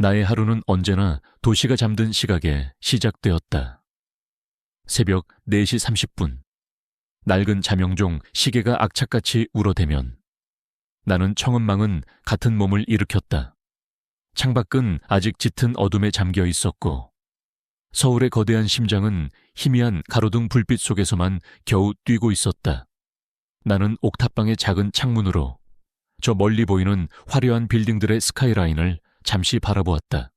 나의 하루는 언제나 도시가 잠든 시각에 시작되었다. 새벽 4시 30분. 낡은 자명종 시계가 악착같이 울어대면 나는 청은망은 같은 몸을 일으켰다. 창밖은 아직 짙은 어둠에 잠겨 있었고 서울의 거대한 심장은 희미한 가로등 불빛 속에서만 겨우 뛰고 있었다. 나는 옥탑방의 작은 창문으로 저 멀리 보이는 화려한 빌딩들의 스카이라인을 잠시 바라보았다.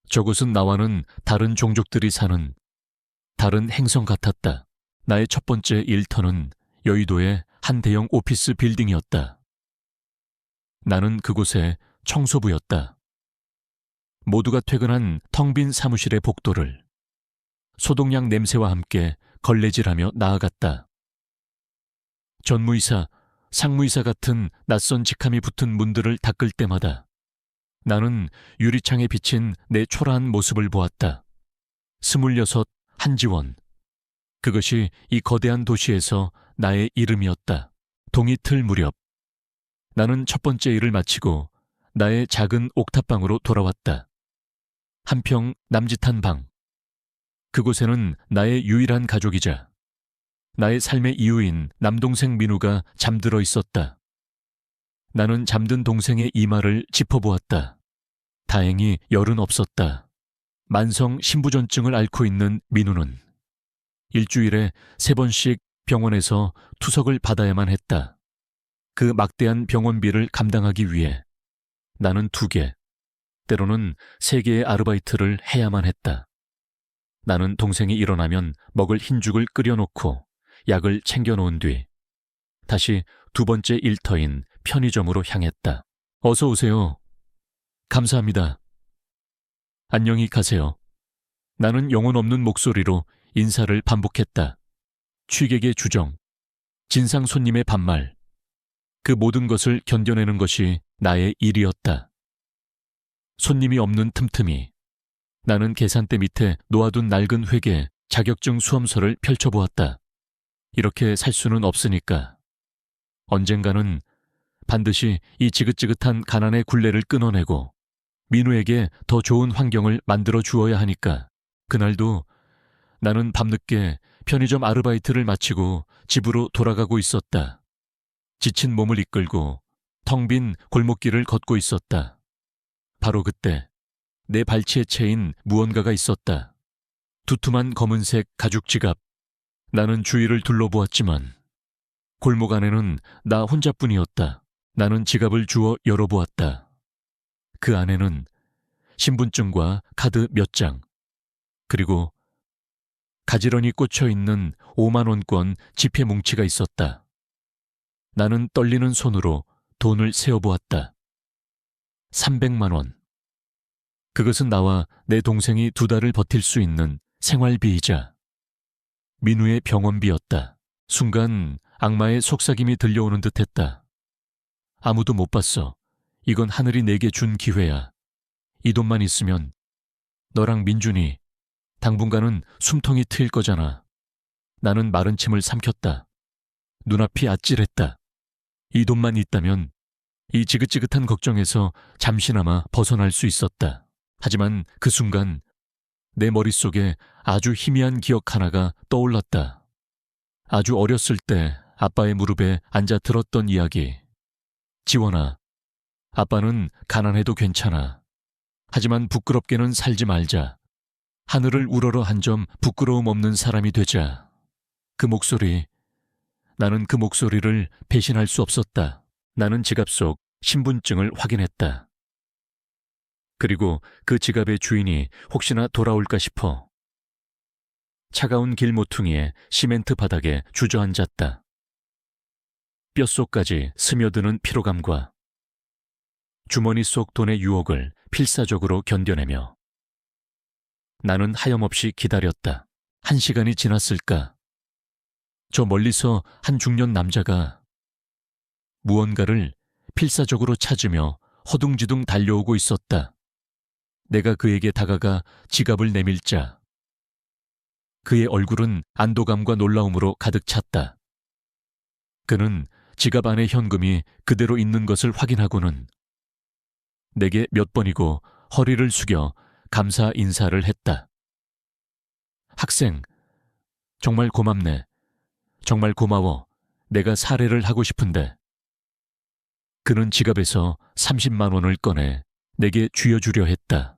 저곳은 나와는 다른 종족들이 사는 다른 행성 같았다. 나의 첫 번째 일터는 여의도의 한 대형 오피스 빌딩이었다. 나는 그곳의 청소부였다. 모두가 퇴근한 텅 빈 사무실의 복도를 소독약 냄새와 함께 걸레질하며 나아갔다. 전무이사, 상무이사 같은 낯선 직함이 붙은 문들을 닦을 때마다 나는 유리창에 비친 내 초라한 모습을 보았다. 26, 한지원. 그것이 이 거대한 도시에서 나의 이름이었다. 동이틀 무렵. 나는 첫 번째 일을 마치고 나의 작은 옥탑방으로 돌아왔다. 한평 남짓한 방. 그곳에는 나의 유일한 가족이자 나의 삶의 이유인 남동생 민우가 잠들어 있었다. 나는 잠든 동생의 이마를 짚어보았다. 다행히 열은 없었다. 만성 신부전증을 앓고 있는 민우는 일주일에 3번씩 병원에서 투석을 받아야만 했다. 그 막대한 병원비를 감당하기 위해 나는 2개, 때로는 3개의 아르바이트를 해야만 했다. 나는 동생이 일어나면 먹을 흰죽을 끓여놓고 약을 챙겨놓은 뒤 다시 2번째 일터인 편의점으로 향했다. 어서 오세요. 감사합니다. 안녕히 가세요. 나는 영혼 없는 목소리로 인사를 반복했다. 취객의 주정, 진상 손님의 반말, 그 모든 것을 견뎌내는 것이 나의 일이었다. 손님이 없는 틈틈이 나는 계산대 밑에 놓아둔 낡은 회계 자격증 수험서를 펼쳐보았다. 이렇게 살 수는 없으니까 언젠가는 반드시 이 지긋지긋한 가난의 굴레를 끊어내고 민우에게 더 좋은 환경을 만들어 주어야 하니까 그날도 나는 밤늦게 편의점 아르바이트를 마치고 집으로 돌아가고 있었다. 지친 몸을 이끌고 텅 빈 골목길을 걷고 있었다. 바로 그때 내 발치에 채인 무언가가 있었다. 두툼한 검은색 가죽 지갑. 나는 주위를 둘러보았지만 골목 안에는 나 혼자뿐이었다. 나는 지갑을 주워 열어보았다. 그 안에는 신분증과 카드 몇 장, 그리고 가지런히 꽂혀있는 5만원권 지폐 뭉치가 있었다. 나는 떨리는 손으로 돈을 세어보았다. 300만 원. 그것은 나와 내 동생이 2달을 버틸 수 있는 생활비이자 민우의 병원비였다. 순간 악마의 속삭임이 들려오는 듯했다. 아무도 못 봤어. 이건 하늘이 내게 준 기회야. 이 돈만 있으면 너랑 민준이 당분간은 숨통이 트일 거잖아. 나는 마른 침을 삼켰다. 눈앞이 아찔했다. 이 돈만 있다면 이 지긋지긋한 걱정에서 잠시나마 벗어날 수 있었다. 하지만 그 순간 내 머릿속에 아주 희미한 기억 하나가 떠올랐다. 아주 어렸을 때 아빠의 무릎에 앉아 들었던 이야기. 지원아, 아빠는 가난해도 괜찮아. 하지만 부끄럽게는 살지 말자. 하늘을 우러러 한 점 부끄러움 없는 사람이 되자. 그 목소리, 나는 그 목소리를 배신할 수 없었다. 나는 지갑 속 신분증을 확인했다. 그리고 그 지갑의 주인이 혹시나 돌아올까 싶어 차가운 길 모퉁이에 시멘트 바닥에 주저앉았다. 뼛속까지 스며드는 피로감과 주머니 속 돈의 유혹을 필사적으로 견뎌내며 나는 하염없이 기다렸다. 1시간이 지났을까? 저 멀리서 한 중년 남자가 무언가를 필사적으로 찾으며 허둥지둥 달려오고 있었다. 내가 그에게 다가가 지갑을 내밀자 그의 얼굴은 안도감과 놀라움으로 가득 찼다. 그는 지갑 안의 현금이 그대로 있는 것을 확인하고는 내게 몇 번이고 허리를 숙여 감사 인사를 했다. 학생, 정말 고맙네. 정말 고마워. 내가 사례를 하고 싶은데. 그는 지갑에서 30만 원을 꺼내 내게 쥐어주려 했다.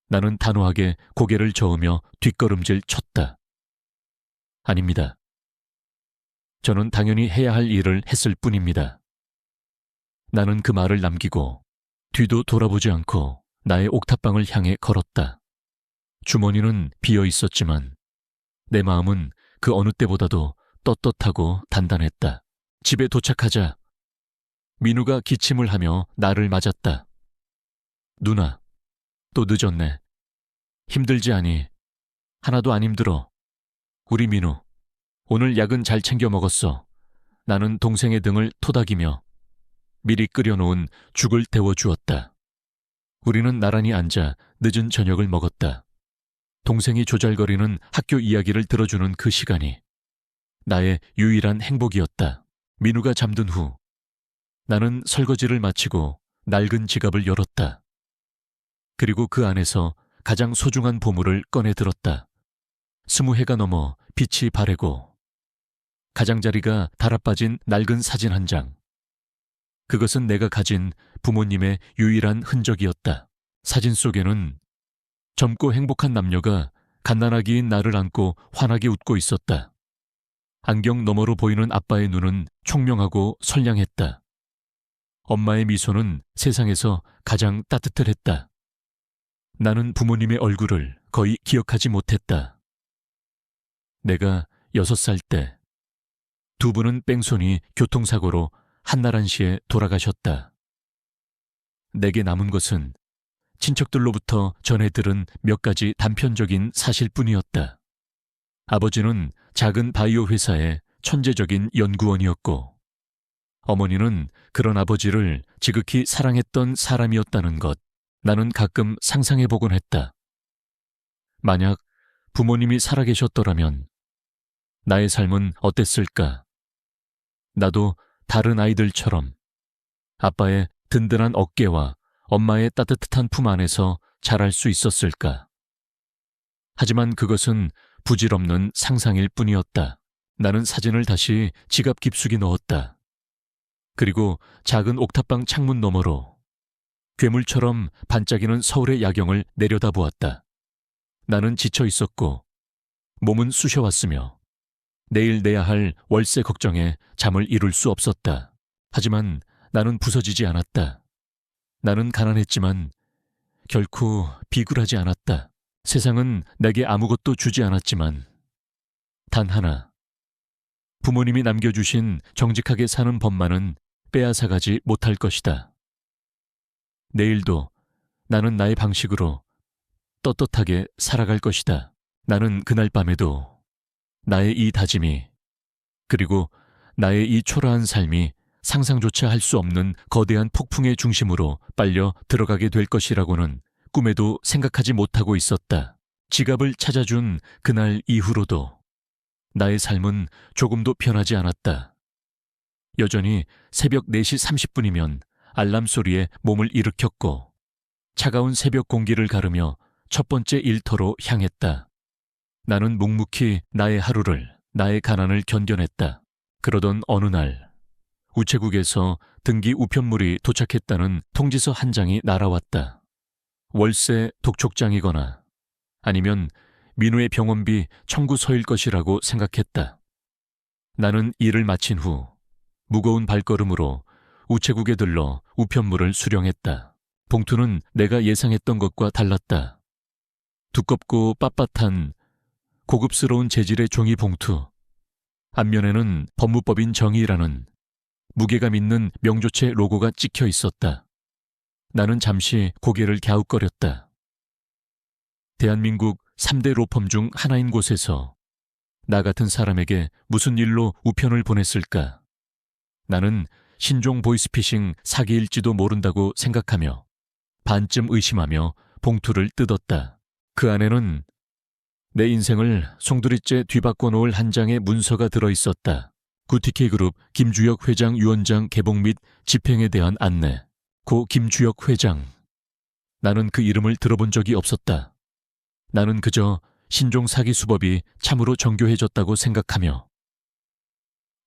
나는 단호하게 고개를 저으며 뒷걸음질 쳤다. 아닙니다. 저는 당연히 해야 할 일을 했을 뿐입니다. 나는 그 말을 남기고 뒤도 돌아보지 않고 나의 옥탑방을 향해 걸었다. 주머니는 비어 있었지만 내 마음은 그 어느 때보다도 떳떳하고 단단했다. 집에 도착하자 민우가 기침을 하며 나를 맞았다. 누나, 또 늦었네. 힘들지 않니? 하나도 안 힘들어. 우리 민우, 오늘 약은 잘 챙겨 먹었어. 나는 동생의 등을 토닥이며 미리 끓여놓은 죽을 데워주었다. 우리는 나란히 앉아 늦은 저녁을 먹었다. 동생이 조잘거리는 학교 이야기를 들어주는 그 시간이 나의 유일한 행복이었다. 민우가 잠든 후 나는 설거지를 마치고 낡은 지갑을 열었다. 그리고 그 안에서 가장 소중한 보물을 꺼내 들었다. 20해가 넘어 빛이 바래고 가장자리가 달아빠진 낡은 사진 한 장. 그것은 내가 가진 부모님의 유일한 흔적이었다. 사진 속에는 젊고 행복한 남녀가 갓난아기인 나를 안고 환하게 웃고 있었다. 안경 너머로 보이는 아빠의 눈은 총명하고 선량했다. 엄마의 미소는 세상에서 가장 따뜻했다. 나는 부모님의 얼굴을 거의 기억하지 못했다. 내가 6살 때 두 분은 뺑소니 교통사고로 한나란시에 돌아가셨다. 내게 남은 것은 친척들로부터 전해 들은 몇 가지 단편적인 사실뿐이었다. 아버지는 작은 바이오 회사의 천재적인 연구원이었고 어머니는 그런 아버지를 지극히 사랑했던 사람이었다는 것, 나는 가끔 상상해보곤 했다. 만약 부모님이 살아계셨더라면 나의 삶은 어땠을까? 나도 다른 아이들처럼 아빠의 든든한 어깨와 엄마의 따뜻한 품 안에서 자랄 수 있었을까? 하지만 그것은 부질없는 상상일 뿐이었다. 나는 사진을 다시 지갑 깊숙이 넣었다. 그리고 작은 옥탑방 창문 너머로 괴물처럼 반짝이는 서울의 야경을 내려다보았다. 나는 지쳐 있었고 몸은 쑤셔왔으며 내일 내야 할 월세 걱정에 잠을 이룰 수 없었다. 하지만 나는 부서지지 않았다. 나는 가난했지만 결코 비굴하지 않았다. 세상은 내게 아무것도 주지 않았지만 단 하나, 부모님이 남겨주신 정직하게 사는 법만은 빼앗아가지 못할 것이다. 내일도 나는 나의 방식으로 떳떳하게 살아갈 것이다. 나는 그날 밤에도 나의 이 다짐이, 그리고 나의 이 초라한 삶이 상상조차 할 수 없는 거대한 폭풍의 중심으로 빨려 들어가게 될 것이라고는 꿈에도 생각하지 못하고 있었다. 지갑을 찾아준 그날 이후로도 나의 삶은 조금도 변하지 않았다. 여전히 새벽 4시 30분이면 알람 소리에 몸을 일으켰고 차가운 새벽 공기를 가르며 첫 번째 일터로 향했다. 나는 묵묵히 나의 하루를, 나의 가난을 견뎌냈다. 그러던 어느 날 우체국에서 등기 우편물이 도착했다는 통지서 한 장이 날아왔다. 월세 독촉장이거나 아니면 민우의 병원비 청구서일 것이라고 생각했다. 나는 일을 마친 후 무거운 발걸음으로 우체국에 들러 우편물을 수령했다. 봉투는 내가 예상했던 것과 달랐다. 두껍고 빳빳한 고급스러운 재질의 종이 봉투. 앞면에는 법무법인 정의라는 무게감 있는 명조체 로고가 찍혀 있었다. 나는 잠시 고개를 갸웃거렸다. 대한민국 3대 로펌 중 하나인 곳에서 나 같은 사람에게 무슨 일로 우편을 보냈을까? 나는 신종 보이스피싱 사기일지도 모른다고 생각하며 반쯤 의심하며 봉투를 뜯었다. 그 안에는 내 인생을 송두리째 뒤바꿔 놓을 한 장의 문서가 들어있었다. 구티케그룹 김주혁 회장 유언장 개봉 및 집행에 대한 안내. 고 김주혁 회장. 나는 그 이름을 들어본 적이 없었다. 나는 그저 신종 사기 수법이 참으로 정교해졌다고 생각하며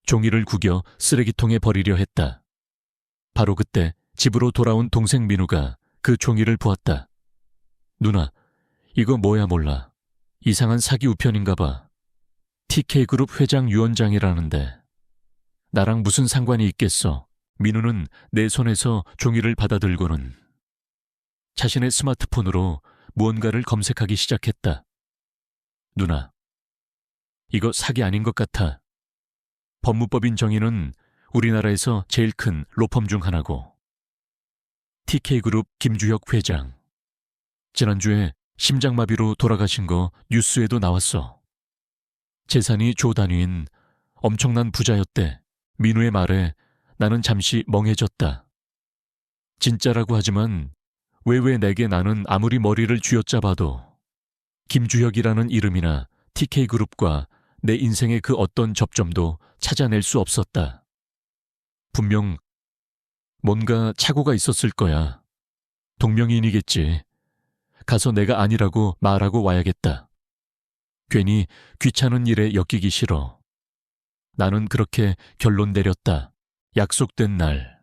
종이를 구겨 쓰레기통에 버리려 했다. 바로 그때 집으로 돌아온 동생 민우가 그 종이를 보았다. 누나, 이거 뭐야 몰라. 이상한 사기 우편인가 봐. TK그룹 회장 유언장이라는데. 나랑 무슨 상관이 있겠어. 민우는 내 손에서 종이를 받아들고는 자신의 스마트폰으로 무언가를 검색하기 시작했다. 누나, 이거 사기 아닌 것 같아. 법무법인 정의는 우리나라에서 제일 큰 로펌 중 하나고. TK그룹 김주혁 회장. 지난주에 심장마비로 돌아가신 거 뉴스에도 나왔어. 재산이 조 단위인 엄청난 부자였대. 민우의 말에 나는 잠시 멍해졌다. 진짜라고 하지만 왜 내게 나는 아무리 머리를 쥐어짜봐도 김주혁이라는 이름이나 TK그룹과 내 인생의 그 어떤 접점도 찾아낼 수 없었다. 분명 뭔가 착오가 있었을 거야. 동명이인이겠지. 가서 내가 아니라고 말하고 와야겠다. 괜히 귀찮은 일에 엮이기 싫어. 나는 그렇게 결론 내렸다. 약속된 날.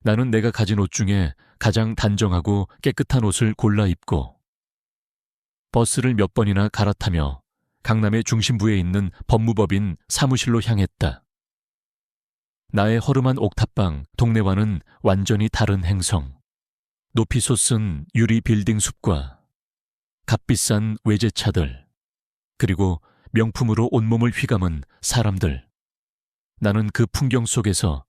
나는 내가 가진 옷 중에 가장 단정하고 깨끗한 옷을 골라 입고 버스를 몇 번이나 갈아타며 강남의 중심부에 있는 법무법인 사무실로 향했다. 나의 허름한 옥탑방 동네와는 완전히 다른 행성. 높이 솟은 유리 빌딩 숲과 값비싼 외제차들, 그리고 명품으로 온몸을 휘감은 사람들. 나는 그 풍경 속에서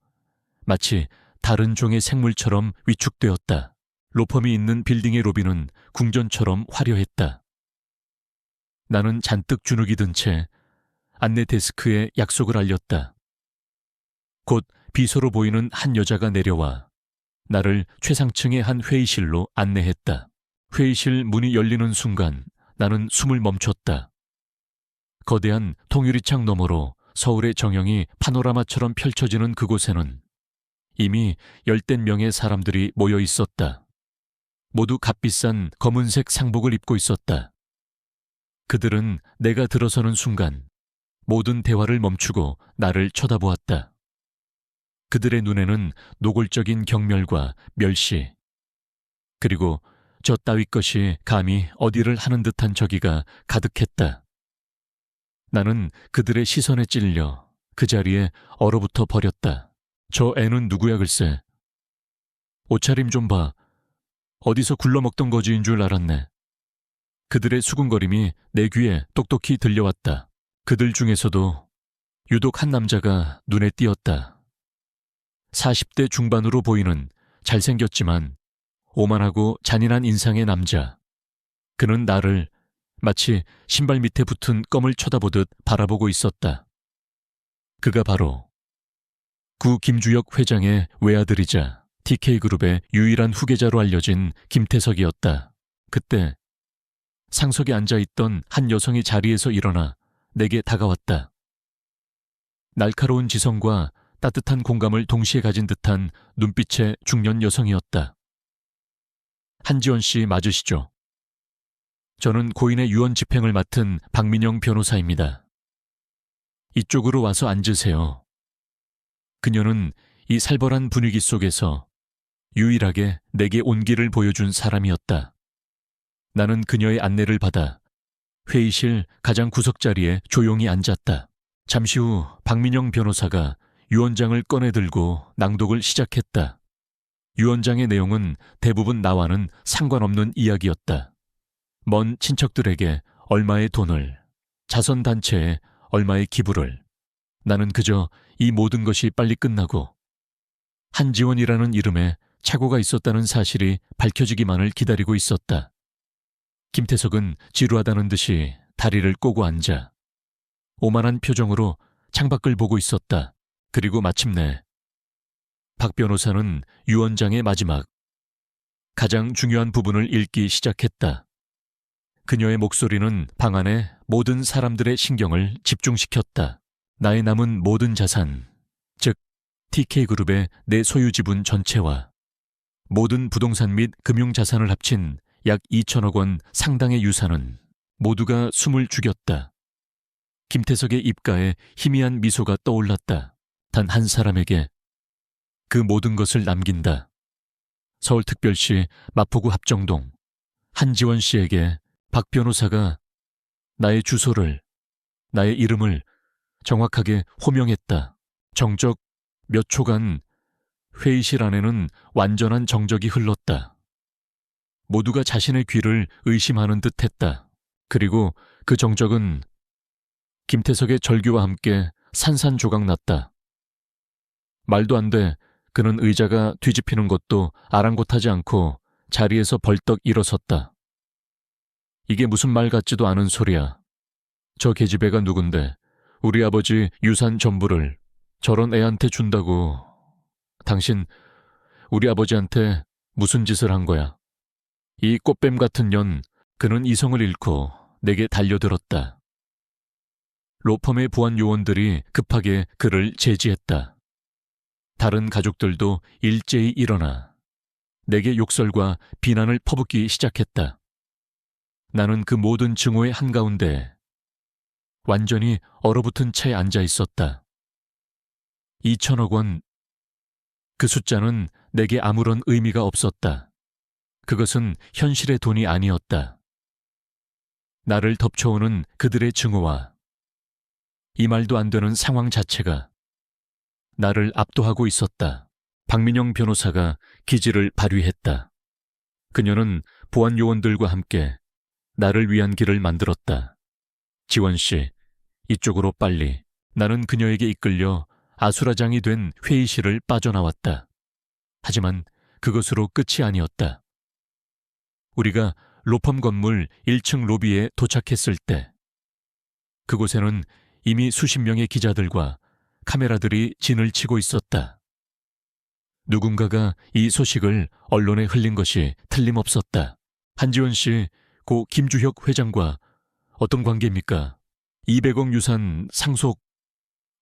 마치 다른 종의 생물처럼 위축되었다. 로펌이 있는 빌딩의 로비는 궁전처럼 화려했다. 나는 잔뜩 주눅이 든 채 안내 데스크에 약속을 알렸다. 곧 비서로 보이는 한 여자가 내려와 나를 최상층의 한 회의실로 안내했다. 회의실 문이 열리는 순간 나는 숨을 멈췄다. 거대한 통유리창 너머로 서울의 정형이 파노라마처럼 펼쳐지는 그곳에는 이미 열댓 명의 사람들이 모여 있었다. 모두 값비싼 검은색 상복을 입고 있었다. 그들은 내가 들어서는 순간 모든 대화를 멈추고 나를 쳐다보았다. 그들의 눈에는 노골적인 경멸과 멸시, 그리고 저 따위 것이 감히 어디를 하는 듯한 저기가 가득했다. 나는 그들의 시선에 찔려 그 자리에 얼어붙어 버렸다. 저 애는 누구야 글쎄. 옷차림 좀 봐. 어디서 굴러먹던 거지인 줄 알았네. 그들의 수군거림이 내 귀에 똑똑히 들려왔다. 그들 중에서도 유독 한 남자가 눈에 띄었다. 40대 중반으로 보이는 잘생겼지만 오만하고 잔인한 인상의 남자. 그는 나를 마치 신발 밑에 붙은 껌을 쳐다보듯 바라보고 있었다. 그가 바로 구 김주혁 회장의 외아들이자 TK그룹의 유일한 후계자로 알려진 김태석이었다. 그때 상석에 앉아있던 한 여성이 자리에서 일어나 내게 다가왔다. 날카로운 지성과 따뜻한 공감을 동시에 가진 듯한 눈빛의 중년 여성이었다. 한지원 씨 맞으시죠? 저는 고인의 유언 집행을 맡은 박민영 변호사입니다. 이쪽으로 와서 앉으세요. 그녀는 이 살벌한 분위기 속에서 유일하게 내게 온기를 보여준 사람이었다. 나는 그녀의 안내를 받아 회의실 가장 구석자리에 조용히 앉았다. 잠시 후 박민영 변호사가 유언장을 꺼내 들고 낭독을 시작했다. 유언장의 내용은 대부분 나와는 상관없는 이야기였다. 먼 친척들에게 얼마의 돈을, 자선단체에 얼마의 기부를. 나는 그저 이 모든 것이 빨리 끝나고 한지원이라는 이름에 착오가 있었다는 사실이 밝혀지기만을 기다리고 있었다. 김태석은 지루하다는 듯이 다리를 꼬고 앉아 오만한 표정으로 창밖을 보고 있었다. 그리고 마침내 박 변호사는 유언장의 마지막, 가장 중요한 부분을 읽기 시작했다. 그녀의 목소리는 방 안의 모든 사람들의 신경을 집중시켰다. 나의 남은 모든 자산, 즉 TK그룹의 내 소유 지분 전체와 모든 부동산 및 금융자산을 합친 약 2천억 원 상당의 유산은 모두가 숨을 죽였다. 김태석의 입가에 희미한 미소가 떠올랐다. 단 한 사람에게 그 모든 것을 남긴다. 서울특별시 마포구 합정동 한지원 씨에게 박 변호사가 나의 주소를, 나의 이름을 정확하게 호명했다. 정적 몇 초간 회의실 안에는 완전한 정적이 흘렀다. 모두가 자신의 귀를 의심하는 듯 했다. 그리고 그 정적은 김태석의 절규와 함께 산산조각 났다. 말도 안 돼. 그는 의자가 뒤집히는 것도 아랑곳하지 않고 자리에서 벌떡 일어섰다. 이게 무슨 말 같지도 않은 소리야. 저 계집애가 누군데 우리 아버지 유산 전부를 저런 애한테 준다고. 당신 우리 아버지한테 무슨 짓을 한 거야? 이 꽃뱀 같은 년. 그는 이성을 잃고 내게 달려들었다. 로펌의 보안 요원들이 급하게 그를 제지했다. 다른 가족들도 일제히 일어나 내게 욕설과 비난을 퍼붓기 시작했다. 나는 그 모든 증오의 한가운데 완전히 얼어붙은 채 앉아 있었다. 2천억 원, 그 숫자는 내게 아무런 의미가 없었다. 그것은 현실의 돈이 아니었다. 나를 덮쳐오는 그들의 증오와 이 말도 안 되는 상황 자체가 나를 압도하고 있었다. 박민영 변호사가 기지를 발휘했다. 그녀는 보안 요원들과 함께 나를 위한 길을 만들었다. 지원 씨, 이쪽으로 빨리. 나는 그녀에게 이끌려 아수라장이 된 회의실을 빠져나왔다. 하지만 그것으로 끝이 아니었다. 우리가 로펌 건물 1층 로비에 도착했을 때 그곳에는 이미 수십 명의 기자들과 카메라들이 진을 치고 있었다. 누군가가 이 소식을 언론에 흘린 것이 틀림없었다. 한지원 씨, 고 김주혁 회장과 어떤 관계입니까? 200억 유산 상속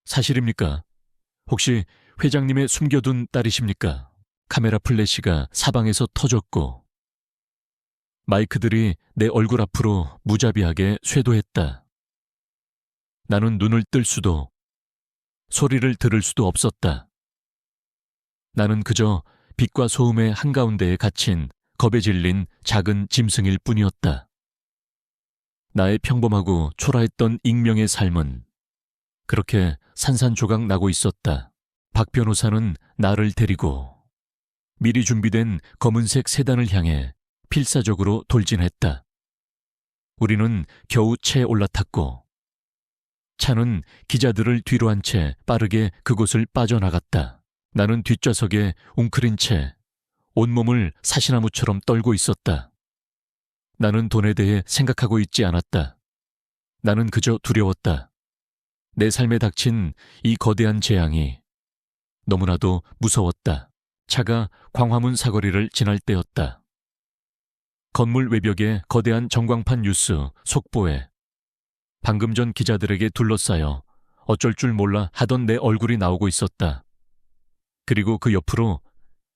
사실입니까? 혹시 회장님의 숨겨둔 딸이십니까? 카메라 플래시가 사방에서 터졌고 마이크들이 내 얼굴 앞으로 무자비하게 쇄도했다. 나는 눈을 뜰 수도 소리를 들을 수도 없었다. 나는 그저 빛과 소음의 한가운데에 갇힌 겁에 질린 작은 짐승일 뿐이었다. 나의 평범하고 초라했던 익명의 삶은 그렇게 산산조각 나고 있었다. 박 변호사는 나를 데리고 미리 준비된 검은색 세단을 향해 필사적으로 돌진했다. 우리는 겨우 채에 올라탔고 차는 기자들을 뒤로 한 채 빠르게 그곳을 빠져나갔다. 나는 뒷좌석에 웅크린 채 온몸을 사시나무처럼 떨고 있었다. 나는 돈에 대해 생각하고 있지 않았다. 나는 그저 두려웠다. 내 삶에 닥친 이 거대한 재앙이 너무나도 무서웠다. 차가 광화문 사거리를 지날 때였다. 건물 외벽에 거대한 전광판 뉴스 속보에 방금 전 기자들에게 둘러싸여 어쩔 줄 몰라 하던 내 얼굴이 나오고 있었다. 그리고 그 옆으로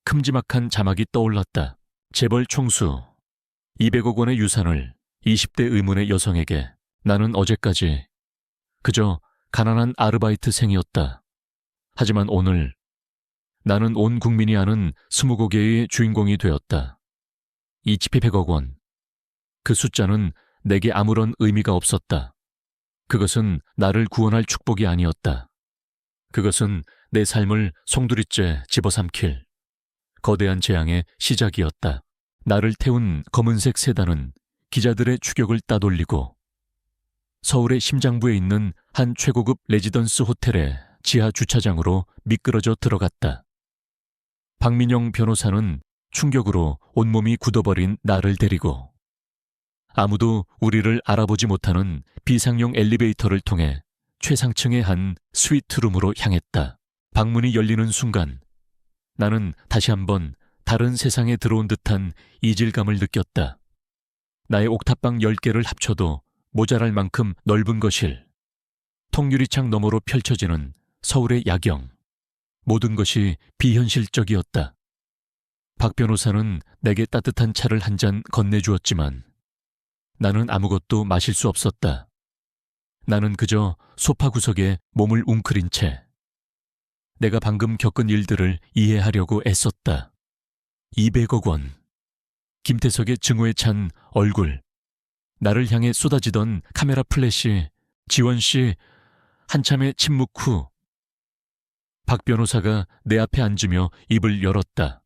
큼지막한 자막이 떠올랐다. 재벌 총수 200억 원의 유산을 20대 의문의 여성에게. 나는 어제까지 그저 가난한 아르바이트생이었다. 하지만 오늘 나는 온 국민이 아는 20개의 주인공이 되었다. 이 지폐 100억 원. 그 숫자는 내게 아무런 의미가 없었다. 그것은 나를 구원할 축복이 아니었다. 그것은 내 삶을 송두리째 집어삼킬 거대한 재앙의 시작이었다. 나를 태운 검은색 세단은 기자들의 추격을 따돌리고 서울의 심장부에 있는 한 최고급 레지던스 호텔의 지하 주차장으로 미끄러져 들어갔다. 박민영 변호사는 충격으로 온몸이 굳어버린 나를 데리고 아무도 우리를 알아보지 못하는 비상용 엘리베이터를 통해 최상층의 한 스위트룸으로 향했다. 방문이 열리는 순간 나는 다시 한번 다른 세상에 들어온 듯한 이질감을 느꼈다. 나의 옥탑방 10개를 합쳐도 모자랄 만큼 넓은 거실, 통유리창 너머로 펼쳐지는 서울의 야경, 모든 것이 비현실적이었다. 박 변호사는 내게 따뜻한 차를 한 잔 건네주었지만 나는 아무것도 마실 수 없었다. 나는 그저 소파 구석에 몸을 웅크린 채 내가 방금 겪은 일들을 이해하려고 애썼다. 200억 원. 김태석의 증오에 찬 얼굴. 나를 향해 쏟아지던 카메라 플래시. 지원 씨, 한참의 침묵 후 박 변호사가 내 앞에 앉으며 입을 열었다.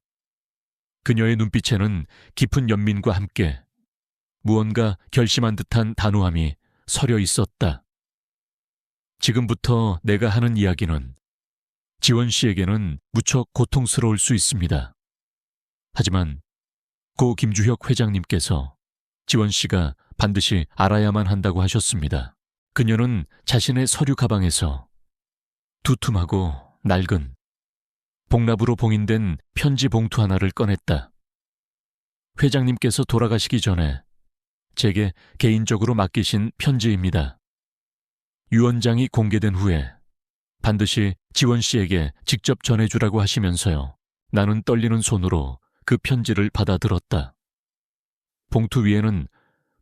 그녀의 눈빛에는 깊은 연민과 함께 무언가 결심한 듯한 단호함이 서려 있었다. 지금부터 내가 하는 이야기는 지원 씨에게는 무척 고통스러울 수 있습니다. 하지만 고 김주혁 회장님께서 지원 씨가 반드시 알아야만 한다고 하셨습니다. 그녀는 자신의 서류 가방에서 두툼하고 낡은 복납으로 봉인된 편지 봉투 하나를 꺼냈다. 회장님께서 돌아가시기 전에 제게 개인적으로 맡기신 편지입니다. 유언장이 공개된 후에 반드시 지원 씨에게 직접 전해주라고 하시면서요. 나는 떨리는 손으로 그 편지를 받아들었다. 봉투 위에는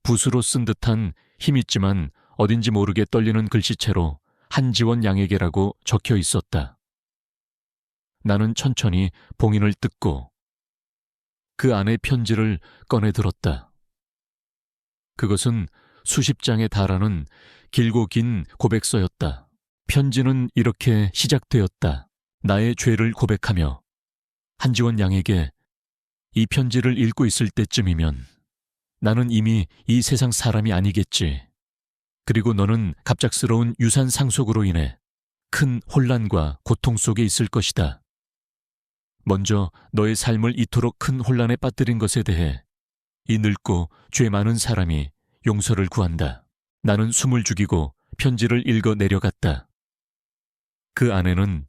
붓으로 쓴 듯한 힘있지만 어딘지 모르게 떨리는 글씨체로 한지원 양에게라고 적혀 있었다. 나는 천천히 봉인을 뜯고 그 안의 편지를 꺼내 들었다. 그것은 수십 장에 달하는 길고 긴 고백서였다. 편지는 이렇게 시작되었다. 나의 죄를 고백하며 한지원 양에게 이 편지를 읽고 있을 때쯤이면 나는 이미 이 세상 사람이 아니겠지. 그리고 너는 갑작스러운 유산 상속으로 인해 큰 혼란과 고통 속에 있을 것이다. 먼저 너의 삶을 이토록 큰 혼란에 빠뜨린 것에 대해 이 늙고 죄 많은 사람이 용서를 구한다. 나는 숨을 죽이고 편지를 읽어 내려갔다. 그 안에는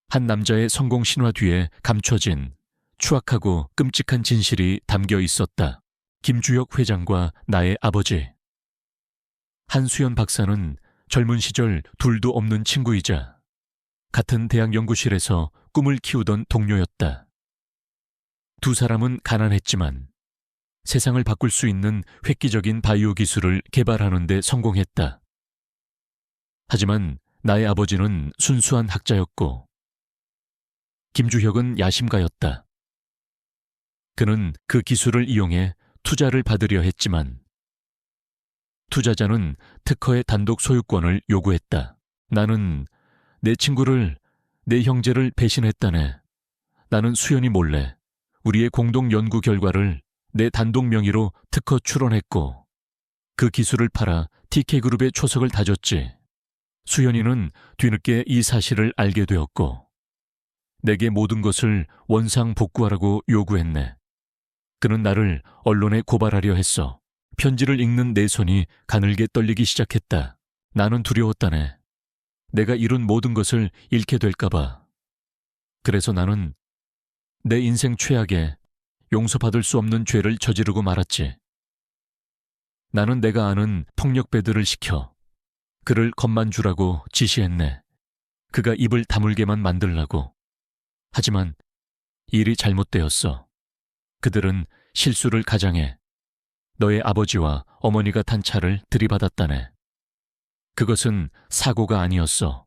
한 남자의 성공 신화 뒤에 감춰진 추악하고 끔찍한 진실이 담겨 있었다. 김주혁 회장과 나의 아버지. 한수연 박사는 젊은 시절 둘도 없는 친구이자 같은 대학 연구실에서 꿈을 키우던 동료였다. 두 사람은 가난했지만 세상을 바꿀 수 있는 획기적인 바이오 기술을 개발하는 데 성공했다. 하지만 나의 아버지는 순수한 학자였고 김주혁은 야심가였다. 그는 그 기술을 이용해 투자를 받으려 했지만 투자자는 특허의 단독 소유권을 요구했다. 나는 내 친구를, 내 형제를 배신했다네. 나는 수연이 몰래 우리의 공동 연구 결과를 내 단독 명의로 특허 출원했고 그 기술을 팔아 TK그룹의 초석을 다졌지. 수연이는 뒤늦게 이 사실을 알게 되었고 내게 모든 것을 원상복구하라고 요구했네. 그는 나를 언론에 고발하려 했어. 편지를 읽는 내 손이 가늘게 떨리기 시작했다. 나는 두려웠다네. 내가 이룬 모든 것을 잃게 될까봐. 그래서 나는 내 인생 최악의 용서받을 수 없는 죄를 저지르고 말았지. 나는 내가 아는 폭력배들을 시켜 그를 겁만 주라고 지시했네. 그가 입을 다물게만 만들라고. 하지만 일이 잘못되었어. 그들은 실수를 가장해 너의 아버지와 어머니가 탄 차를 들이받았다네. 그것은 사고가 아니었어.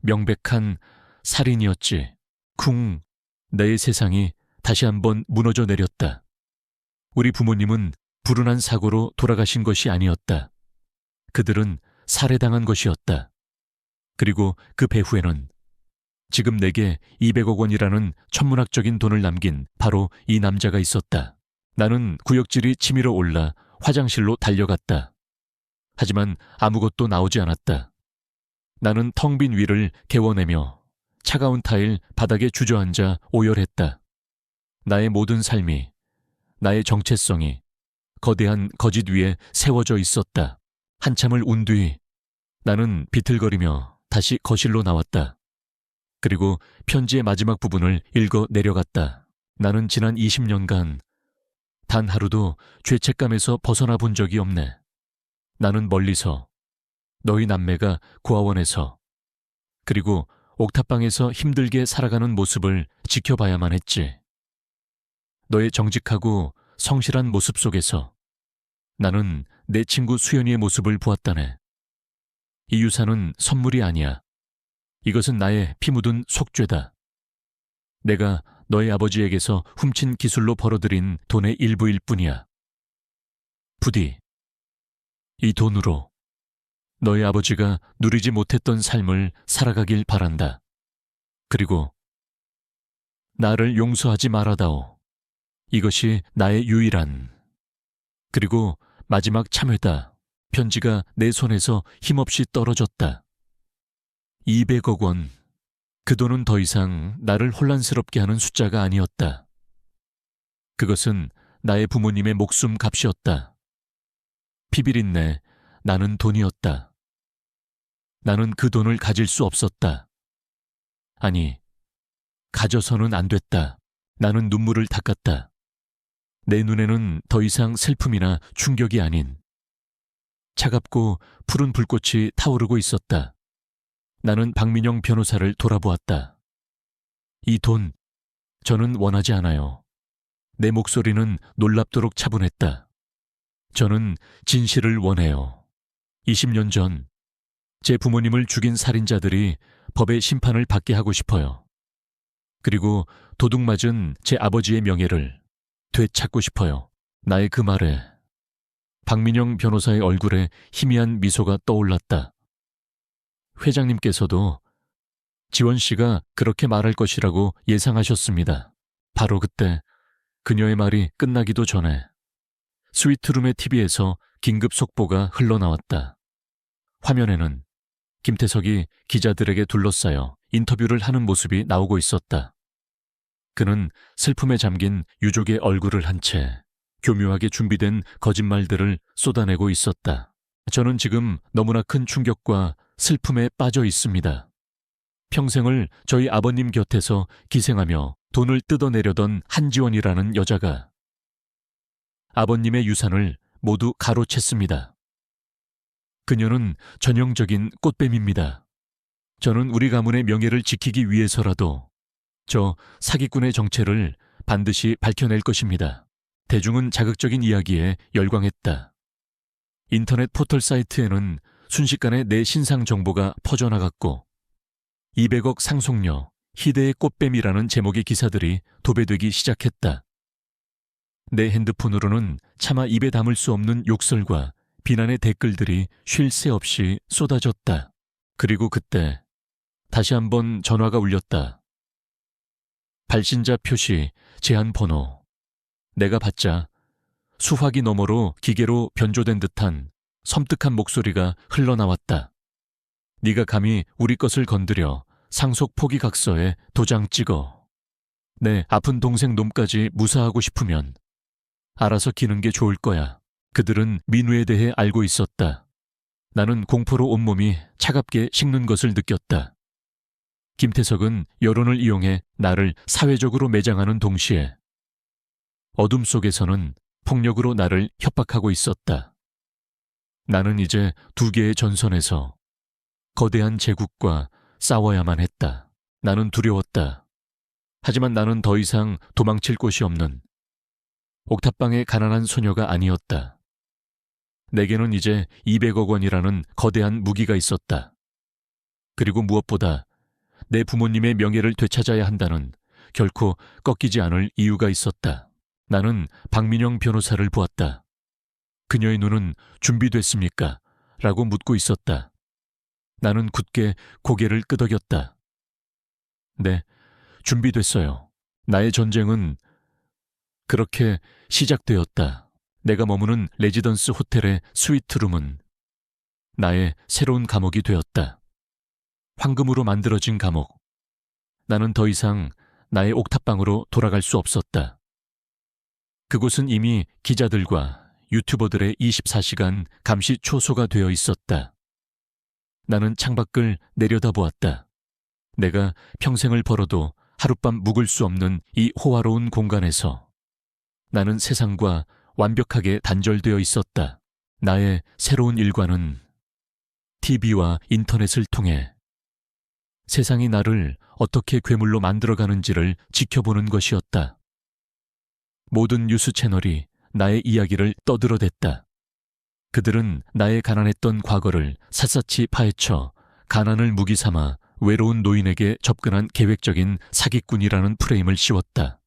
명백한 살인이었지. 쿵, 내 세상이 다시 한번 무너져 내렸다. 우리 부모님은 불운한 사고로 돌아가신 것이 아니었다. 그들은 살해당한 것이었다. 그리고 그 배후에는 지금 내게 200억 원이라는 천문학적인 돈을 남긴 바로 이 남자가 있었다. 나는 구역질이 치밀어 올라 화장실로 달려갔다. 하지만 아무것도 나오지 않았다. 나는 텅 빈 위를 개워내며 차가운 타일 바닥에 주저앉아 오열했다. 나의 모든 삶이, 나의 정체성이 거대한 거짓 위에 세워져 있었다. 한참을 운 뒤 나는 비틀거리며 다시 거실로 나왔다. 그리고 편지의 마지막 부분을 읽어 내려갔다. 나는 지난 20년간 단 하루도 죄책감에서 벗어나 본 적이 없네. 나는 멀리서, 너희 남매가 고아원에서, 그리고 옥탑방에서 힘들게 살아가는 모습을 지켜봐야만 했지. 너의 정직하고 성실한 모습 속에서 나는 내 친구 수연이의 모습을 보았다네. 이 유산은 선물이 아니야. 이것은 나의 피 묻은 속죄다. 내가 너의 아버지에게서 훔친 기술로 벌어들인 돈의 일부일 뿐이야. 부디 이 돈으로 너의 아버지가 누리지 못했던 삶을 살아가길 바란다. 그리고 나를 용서하지 말아다오. 이것이 나의 유일한 그리고 마지막 참회다. 편지가 내 손에서 힘없이 떨어졌다. 200억 원. 그 돈은 더 이상 나를 혼란스럽게 하는 숫자가 아니었다. 그것은 나의 부모님의 목숨 값이었다. 피비린내, 나는 돈이었다. 나는 그 돈을 가질 수 없었다. 아니, 가져서는 안 됐다. 나는 눈물을 닦았다. 내 눈에는 더 이상 슬픔이나 충격이 아닌 차갑고 푸른 불꽃이 타오르고 있었다. 나는 박민영 변호사를 돌아보았다. 이 돈, 저는 원하지 않아요. 내 목소리는 놀랍도록 차분했다. 저는 진실을 원해요. 20년 전, 제 부모님을 죽인 살인자들이 법의 심판을 받게 하고 싶어요. 그리고 도둑맞은 제 아버지의 명예를 되찾고 싶어요. 나의 그 말에 박민영 변호사의 얼굴에 희미한 미소가 떠올랐다. 회장님께서도 지원 씨가 그렇게 말할 것이라고 예상하셨습니다. 바로 그때 그녀의 말이 끝나기도 전에 스위트룸의 TV에서 긴급 속보가 흘러나왔다. 화면에는 김태석이 기자들에게 둘러싸여 인터뷰를 하는 모습이 나오고 있었다. 그는 슬픔에 잠긴 유족의 얼굴을 한 채 교묘하게 준비된 거짓말들을 쏟아내고 있었다. 저는 지금 너무나 큰 충격과 슬픔에 빠져 있습니다. 평생을 저희 아버님 곁에서 기생하며 돈을 뜯어내려던 한지원이라는 여자가 아버님의 유산을 모두 가로챘습니다. 그녀는 전형적인 꽃뱀입니다. 저는 우리 가문의 명예를 지키기 위해서라도 저 사기꾼의 정체를 반드시 밝혀낼 것입니다. 대중은 자극적인 이야기에 열광했다. 인터넷 포털 사이트에는 순식간에 내 신상 정보가 퍼져나갔고 200억 상속녀, 희대의 꽃뱀이라는 제목의 기사들이 도배되기 시작했다. 내 핸드폰으로는 차마 입에 담을 수 없는 욕설과 비난의 댓글들이 쉴 새 없이 쏟아졌다. 그리고 그때 다시 한번 전화가 울렸다. 발신자 표시, 제한 번호. 내가 받자 수화기 너머로 기계로 변조된 듯한 섬뜩한 목소리가 흘러나왔다. 네가 감히 우리 것을 건드려 상속 포기각서에 도장 찍어. 내 아픈 동생 놈까지 무사하고 싶으면 알아서 기는 게 좋을 거야. 그들은 민우에 대해 알고 있었다. 나는 공포로 온몸이 차갑게 식는 것을 느꼈다. 김태석은 여론을 이용해 나를 사회적으로 매장하는 동시에 어둠 속에서는 폭력으로 나를 협박하고 있었다. 나는 이제 두 개의 전선에서 거대한 제국과 싸워야만 했다. 나는 두려웠다. 하지만 나는 더 이상 도망칠 곳이 없는 옥탑방의 가난한 소녀가 아니었다. 내게는 이제 200억 원이라는 거대한 무기가 있었다. 그리고 무엇보다 내 부모님의 명예를 되찾아야 한다는 결코 꺾이지 않을 이유가 있었다. 나는 박민영 변호사를 보았다. 그녀의 눈은 준비됐습니까? 라고 묻고 있었다. 나는 굳게 고개를 끄덕였다. 네, 준비됐어요. 나의 전쟁은 그렇게 시작되었다. 내가 머무는 레지던스 호텔의 스위트룸은 나의 새로운 감옥이 되었다. 황금으로 만들어진 감옥. 나는 더 이상 나의 옥탑방으로 돌아갈 수 없었다. 그곳은 이미 기자들과 유튜버들의 24시간 감시 초소가 되어 있었다. 나는 창밖을 내려다보았다. 내가 평생을 벌어도 하룻밤 묵을 수 없는 이 호화로운 공간에서 나는 세상과 완벽하게 단절되어 있었다. 나의 새로운 일과는 TV와 인터넷을 통해 세상이 나를 어떻게 괴물로 만들어가는지를 지켜보는 것이었다. 모든 뉴스 채널이 나의 이야기를 떠들어댔다. 그들은 나의 가난했던 과거를 샅샅이 파헤쳐 가난을 무기 삼아 외로운 노인에게 접근한 계획적인 사기꾼이라는 프레임을 씌웠다.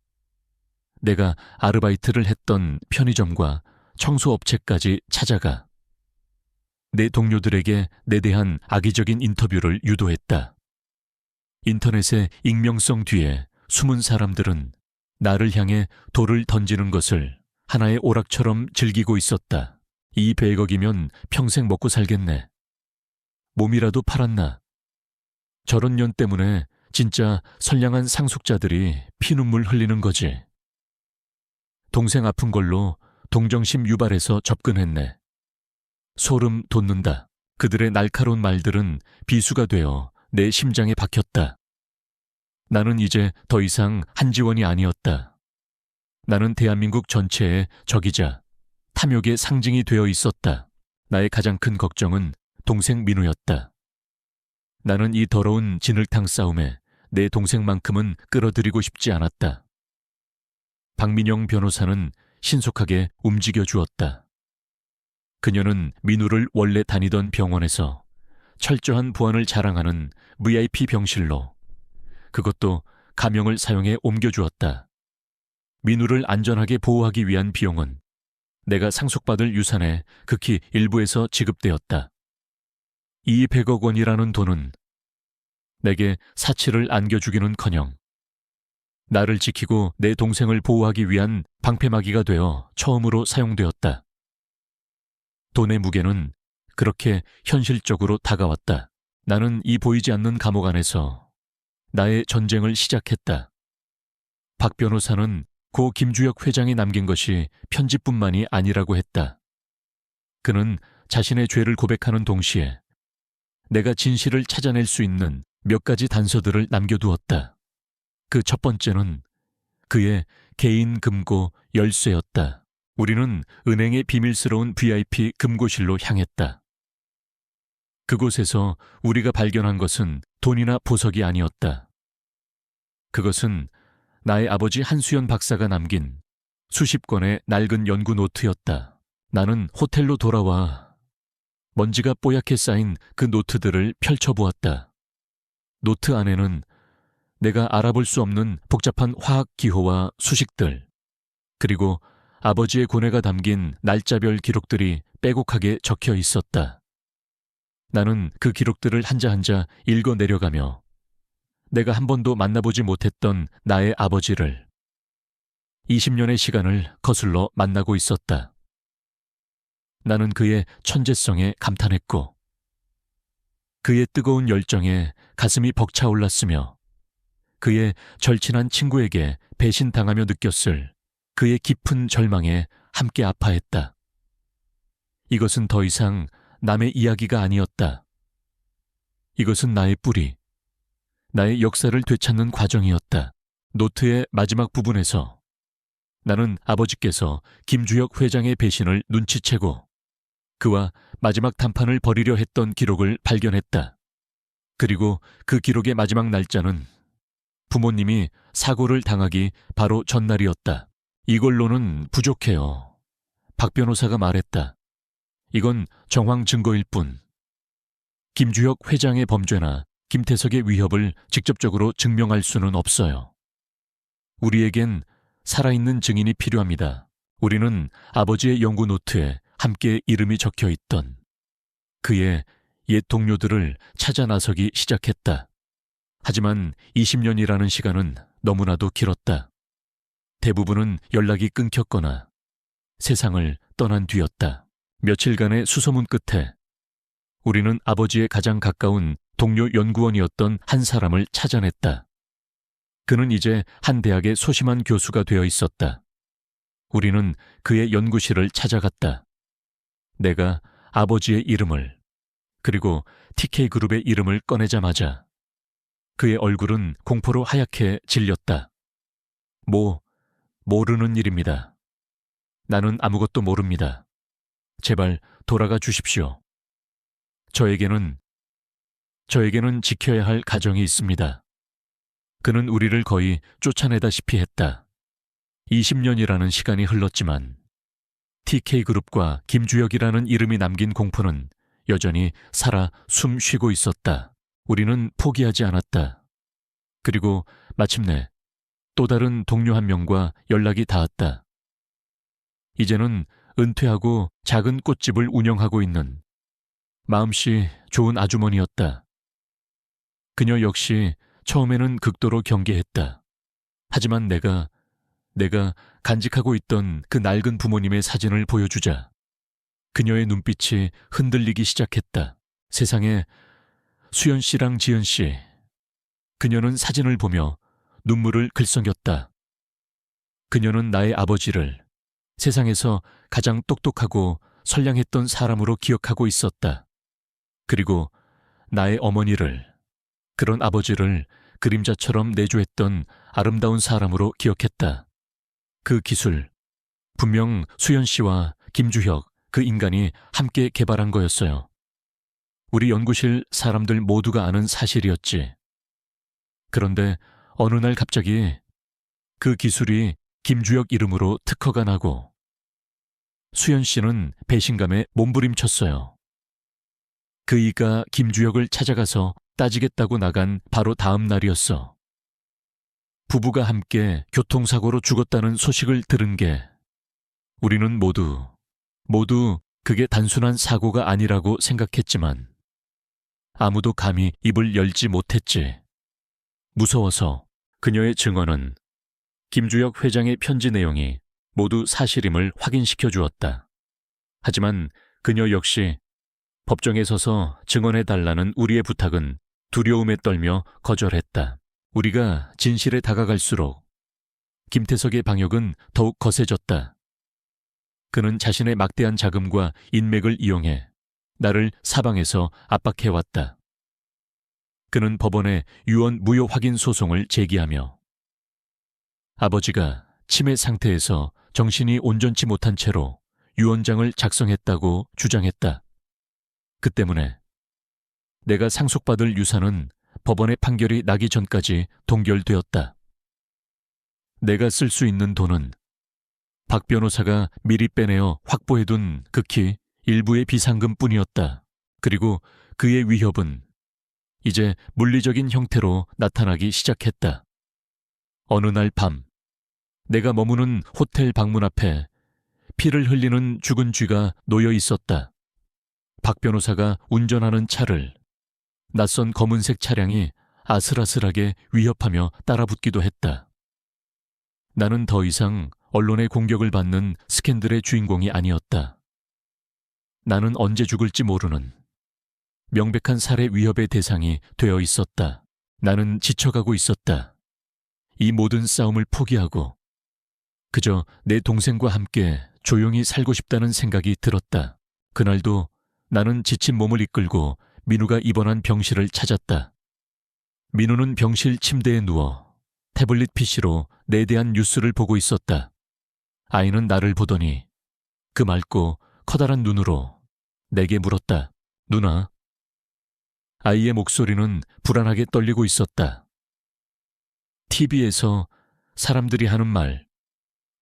내가 아르바이트를 했던 편의점과 청소업체까지 찾아가 내 동료들에게 내 대한 악의적인 인터뷰를 유도했다. 인터넷의 익명성 뒤에 숨은 사람들은 나를 향해 돌을 던지는 것을 하나의 오락처럼 즐기고 있었다. 이 100억이면 평생 먹고 살겠네. 몸이라도 팔았나. 저런 년 때문에 진짜 선량한 상속자들이 피눈물 흘리는 거지. 동생 아픈 걸로 동정심 유발해서 접근했네. 소름 돋는다. 그들의 날카로운 말들은 비수가 되어 내 심장에 박혔다. 나는 이제 더 이상 한지원이 아니었다. 나는 대한민국 전체의 적이자 탐욕의 상징이 되어 있었다. 나의 가장 큰 걱정은 동생 민우였다. 나는 이 더러운 진흙탕 싸움에 내 동생만큼은 끌어들이고 싶지 않았다. 박민영 변호사는 신속하게 움직여 주었다. 그녀는 민우를 원래 다니던 병원에서 철저한 보안을 자랑하는 VIP 병실로, 그것도 가명을 사용해 옮겨주었다. 민우를 안전하게 보호하기 위한 비용은 내가 상속받을 유산의 극히 일부에서 지급되었다. 이 100억 원이라는 돈은 내게 사치를 안겨주기는커녕 나를 지키고 내 동생을 보호하기 위한 방패막이가 되어 처음으로 사용되었다. 돈의 무게는 그렇게 현실적으로 다가왔다. 나는 이 보이지 않는 감옥 안에서 나의 전쟁을 시작했다. 박 변호사는 고 김주혁 회장이 남긴 것이 편지뿐만이 아니라고 했다. 그는 자신의 죄를 고백하는 동시에 내가 진실을 찾아낼 수 있는 몇 가지 단서들을 남겨두었다. 그 첫 번째는 그의 개인 금고 열쇠였다. 우리는 은행의 비밀스러운 VIP 금고실로 향했다. 그곳에서 우리가 발견한 것은 돈이나 보석이 아니었다. 그것은 나의 아버지 한수연 박사가 남긴 수십 권의 낡은 연구 노트였다. 나는 호텔로 돌아와 먼지가 뽀얗게 쌓인 그 노트들을 펼쳐보았다. 노트 안에는 내가 알아볼 수 없는 복잡한 화학 기호와 수식들, 그리고 아버지의 고뇌가 담긴 날짜별 기록들이 빼곡하게 적혀 있었다. 나는 그 기록들을 한자 한자 읽어 내려가며 내가 한 번도 만나보지 못했던 나의 아버지를 20년의 시간을 거슬러 만나고 있었다. 나는 그의 천재성에 감탄했고 그의 뜨거운 열정에 가슴이 벅차올랐으며 그의 절친한 친구에게 배신당하며 느꼈을 그의 깊은 절망에 함께 아파했다. 이것은 더 이상 남의 이야기가 아니었다. 이것은 나의 뿌리, 나의 역사를 되찾는 과정이었다. 노트의 마지막 부분에서 나는 아버지께서 김주혁 회장의 배신을 눈치채고 그와 마지막談判을 벌이려 했던 기록을 발견했다. 그리고 그 기록의 마지막 날짜는 부모님이 사고를 당하기 바로 전날이었다. 이걸로는 부족해요. 박 변호사가 말했다. 이건 정황 증거일 뿐. 김주혁 회장의 범죄나 김태석의 위협을 직접적으로 증명할 수는 없어요. 우리에겐 살아있는 증인이 필요합니다. 우리는 아버지의 연구 노트에 함께 이름이 적혀 있던 그의 옛 동료들을 찾아 나서기 시작했다. 하지만 20년이라는 시간은 너무나도 길었다. 대부분은 연락이 끊겼거나 세상을 떠난 뒤였다. 며칠간의 수소문 끝에 우리는 아버지의 가장 가까운 동료 연구원이었던 한 사람을 찾아냈다. 그는 이제 한 대학의 소심한 교수가 되어 있었다. 우리는 그의 연구실을 찾아갔다. 내가 아버지의 이름을 그리고 TK그룹의 이름을 꺼내자마자 그의 얼굴은 공포로 하얗게 질렸다. 모르는 일입니다. 나는 아무것도 모릅니다. 제발 돌아가 주십시오. 저에게는 지켜야 할 가정이 있습니다. 그는 우리를 거의 쫓아내다시피 했다. 20년이라는 시간이 흘렀지만 TK그룹과 김주혁이라는 이름이 남긴 공포는 여전히 살아 숨 쉬고 있었다. 우리는 포기하지 않았다. 그리고 마침내 또 다른 동료 한 명과 연락이 닿았다. 이제는 은퇴하고 작은 꽃집을 운영하고 있는 마음씨 좋은 아주머니였다. 그녀 역시 처음에는 극도로 경계했다. 하지만 내가 간직하고 있던 그 낡은 부모님의 사진을 보여주자 그녀의 눈빛이 흔들리기 시작했다. 세상에, 수연 씨랑 지연 씨. 그녀는 사진을 보며 눈물을 글썽였다. 그녀는 나의 아버지를 세상에서 가장 똑똑하고 선량했던 사람으로 기억하고 있었다. 그리고 나의 어머니를, 그런 아버지를 그림자처럼 내조했던 아름다운 사람으로 기억했다. 그 기술, 분명 수연 씨와 김주혁, 그 인간이 함께 개발한 거였어요. 우리 연구실 사람들 모두가 아는 사실이었지. 그런데 어느 날 갑자기 그 기술이 김주혁 이름으로 특허가 나고 수연 씨는 배신감에 몸부림쳤어요. 그이가 김주혁을 찾아가서 따지겠다고 나간 바로 다음 날이었어. 부부가 함께 교통사고로 죽었다는 소식을 들은 게 우리는 모두 그게 단순한 사고가 아니라고 생각했지만 아무도 감히 입을 열지 못했지. 무서워서 그녀의 증언은 김주혁 회장의 편지 내용이 모두 사실임을 확인시켜 주었다. 하지만 그녀 역시 법정에 서서 증언해달라는 우리의 부탁은 두려움에 떨며 거절했다. 우리가 진실에 다가갈수록 김태석의 방역은 더욱 거세졌다. 그는 자신의 막대한 자금과 인맥을 이용해 나를 사방에서 압박해왔다. 그는 법원에 유언 무효 확인 소송을 제기하며 아버지가 치매 상태에서 정신이 온전치 못한 채로 유언장을 작성했다고 주장했다. 그 때문에 내가 상속받을 유산은 법원의 판결이 나기 전까지 동결되었다. 내가 쓸 수 있는 돈은 박 변호사가 미리 빼내어 확보해둔 극히 일부의 비상금뿐이었다. 그리고 그의 위협은 이제 물리적인 형태로 나타나기 시작했다. 어느 날 밤, 내가 머무는 호텔 방문 앞에 피를 흘리는 죽은 쥐가 놓여 있었다. 박 변호사가 운전하는 차를 낯선 검은색 차량이 아슬아슬하게 위협하며 따라붙기도 했다. 나는 더 이상 언론의 공격을 받는 스캔들의 주인공이 아니었다. 나는 언제 죽을지 모르는 명백한 살해 위협의 대상이 되어 있었다. 나는 지쳐가고 있었다. 이 모든 싸움을 포기하고 그저 내 동생과 함께 조용히 살고 싶다는 생각이 들었다. 그날도 나는 지친 몸을 이끌고 민우가 입원한 병실을 찾았다. 민우는 병실 침대에 누워 태블릿 PC로 내 대한 뉴스를 보고 있었다. 아이는 나를 보더니 그 맑고 커다란 눈으로 내게 물었다. 누나? 아이의 목소리는 불안하게 떨리고 있었다. TV에서 사람들이 하는 말,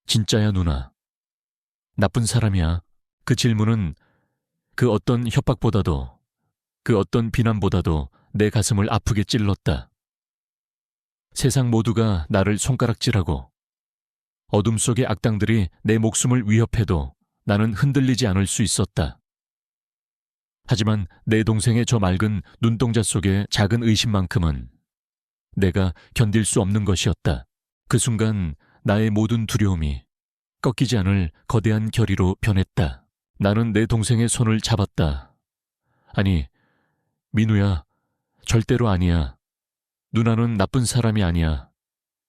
진짜야 누나. 나쁜 사람이야. 그 질문은 그 어떤 협박보다도 그 어떤 비난보다도 내 가슴을 아프게 찔렀다. 세상 모두가 나를 손가락질하고 어둠 속의 악당들이 내 목숨을 위협해도 나는 흔들리지 않을 수 있었다. 하지만 내 동생의 저 맑은 눈동자 속의 작은 의심만큼은 내가 견딜 수 없는 것이었다. 그 순간 나의 모든 두려움이 꺾이지 않을 거대한 결의로 변했다. 나는 내 동생의 손을 잡았다. 아니, 민우야, 절대로 아니야. 누나는 나쁜 사람이 아니야.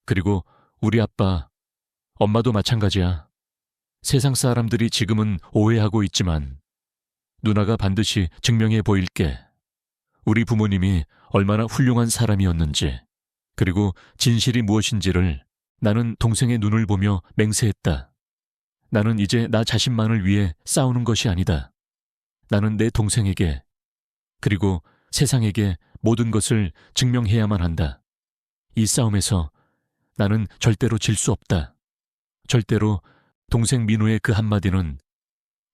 그리고 우리 아빠, 엄마도 마찬가지야. 세상 사람들이 지금은 오해하고 있지만 누나가 반드시 증명해 보일게. 우리 부모님이 얼마나 훌륭한 사람이었는지, 그리고 진실이 무엇인지를 나는 동생의 눈을 보며 맹세했다. 나는 이제 나 자신만을 위해 싸우는 것이 아니다. 나는 내 동생에게, 그리고 세상에게 모든 것을 증명해야만 한다. 이 싸움에서 나는 절대로 질 수 없다. 절대로 동생 민우의 그 한마디는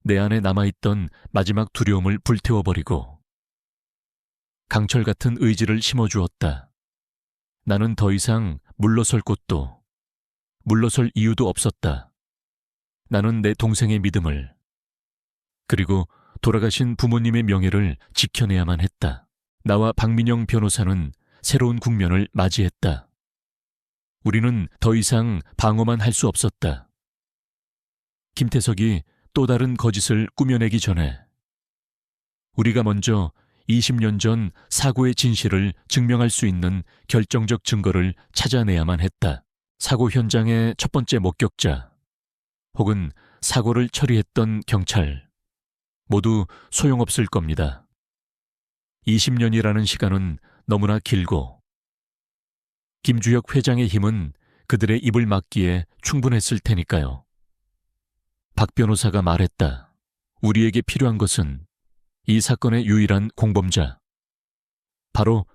내 안에 남아있던 마지막 두려움을 불태워버리고 강철 같은 의지를 심어주었다. 나는 더 이상 물러설 곳도 물러설 이유도 없었다. 나는 내 동생의 믿음을 그리고 돌아가신 부모님의 명예를 지켜내야만 했다. 나와 박민영 변호사는 새로운 국면을 맞이했다. 우리는 더 이상 방어만 할 수 없었다. 김태석이 또 다른 거짓을 꾸며내기 전에 우리가 먼저 20년 전 사고의 진실을 증명할 수 있는 결정적 증거를 찾아내야만 했다. 사고 현장의 첫 번째 목격자 혹은 사고를 처리했던 경찰 모두 소용없을 겁니다. 20년이라는 시간은 너무나 길고 김주혁 회장의 힘은 그들의 입을 막기에 충분했을 테니까요. 박 변호사가 말했다. 우리에게 필요한 것은 이 사건의 유일한 공범자, 바로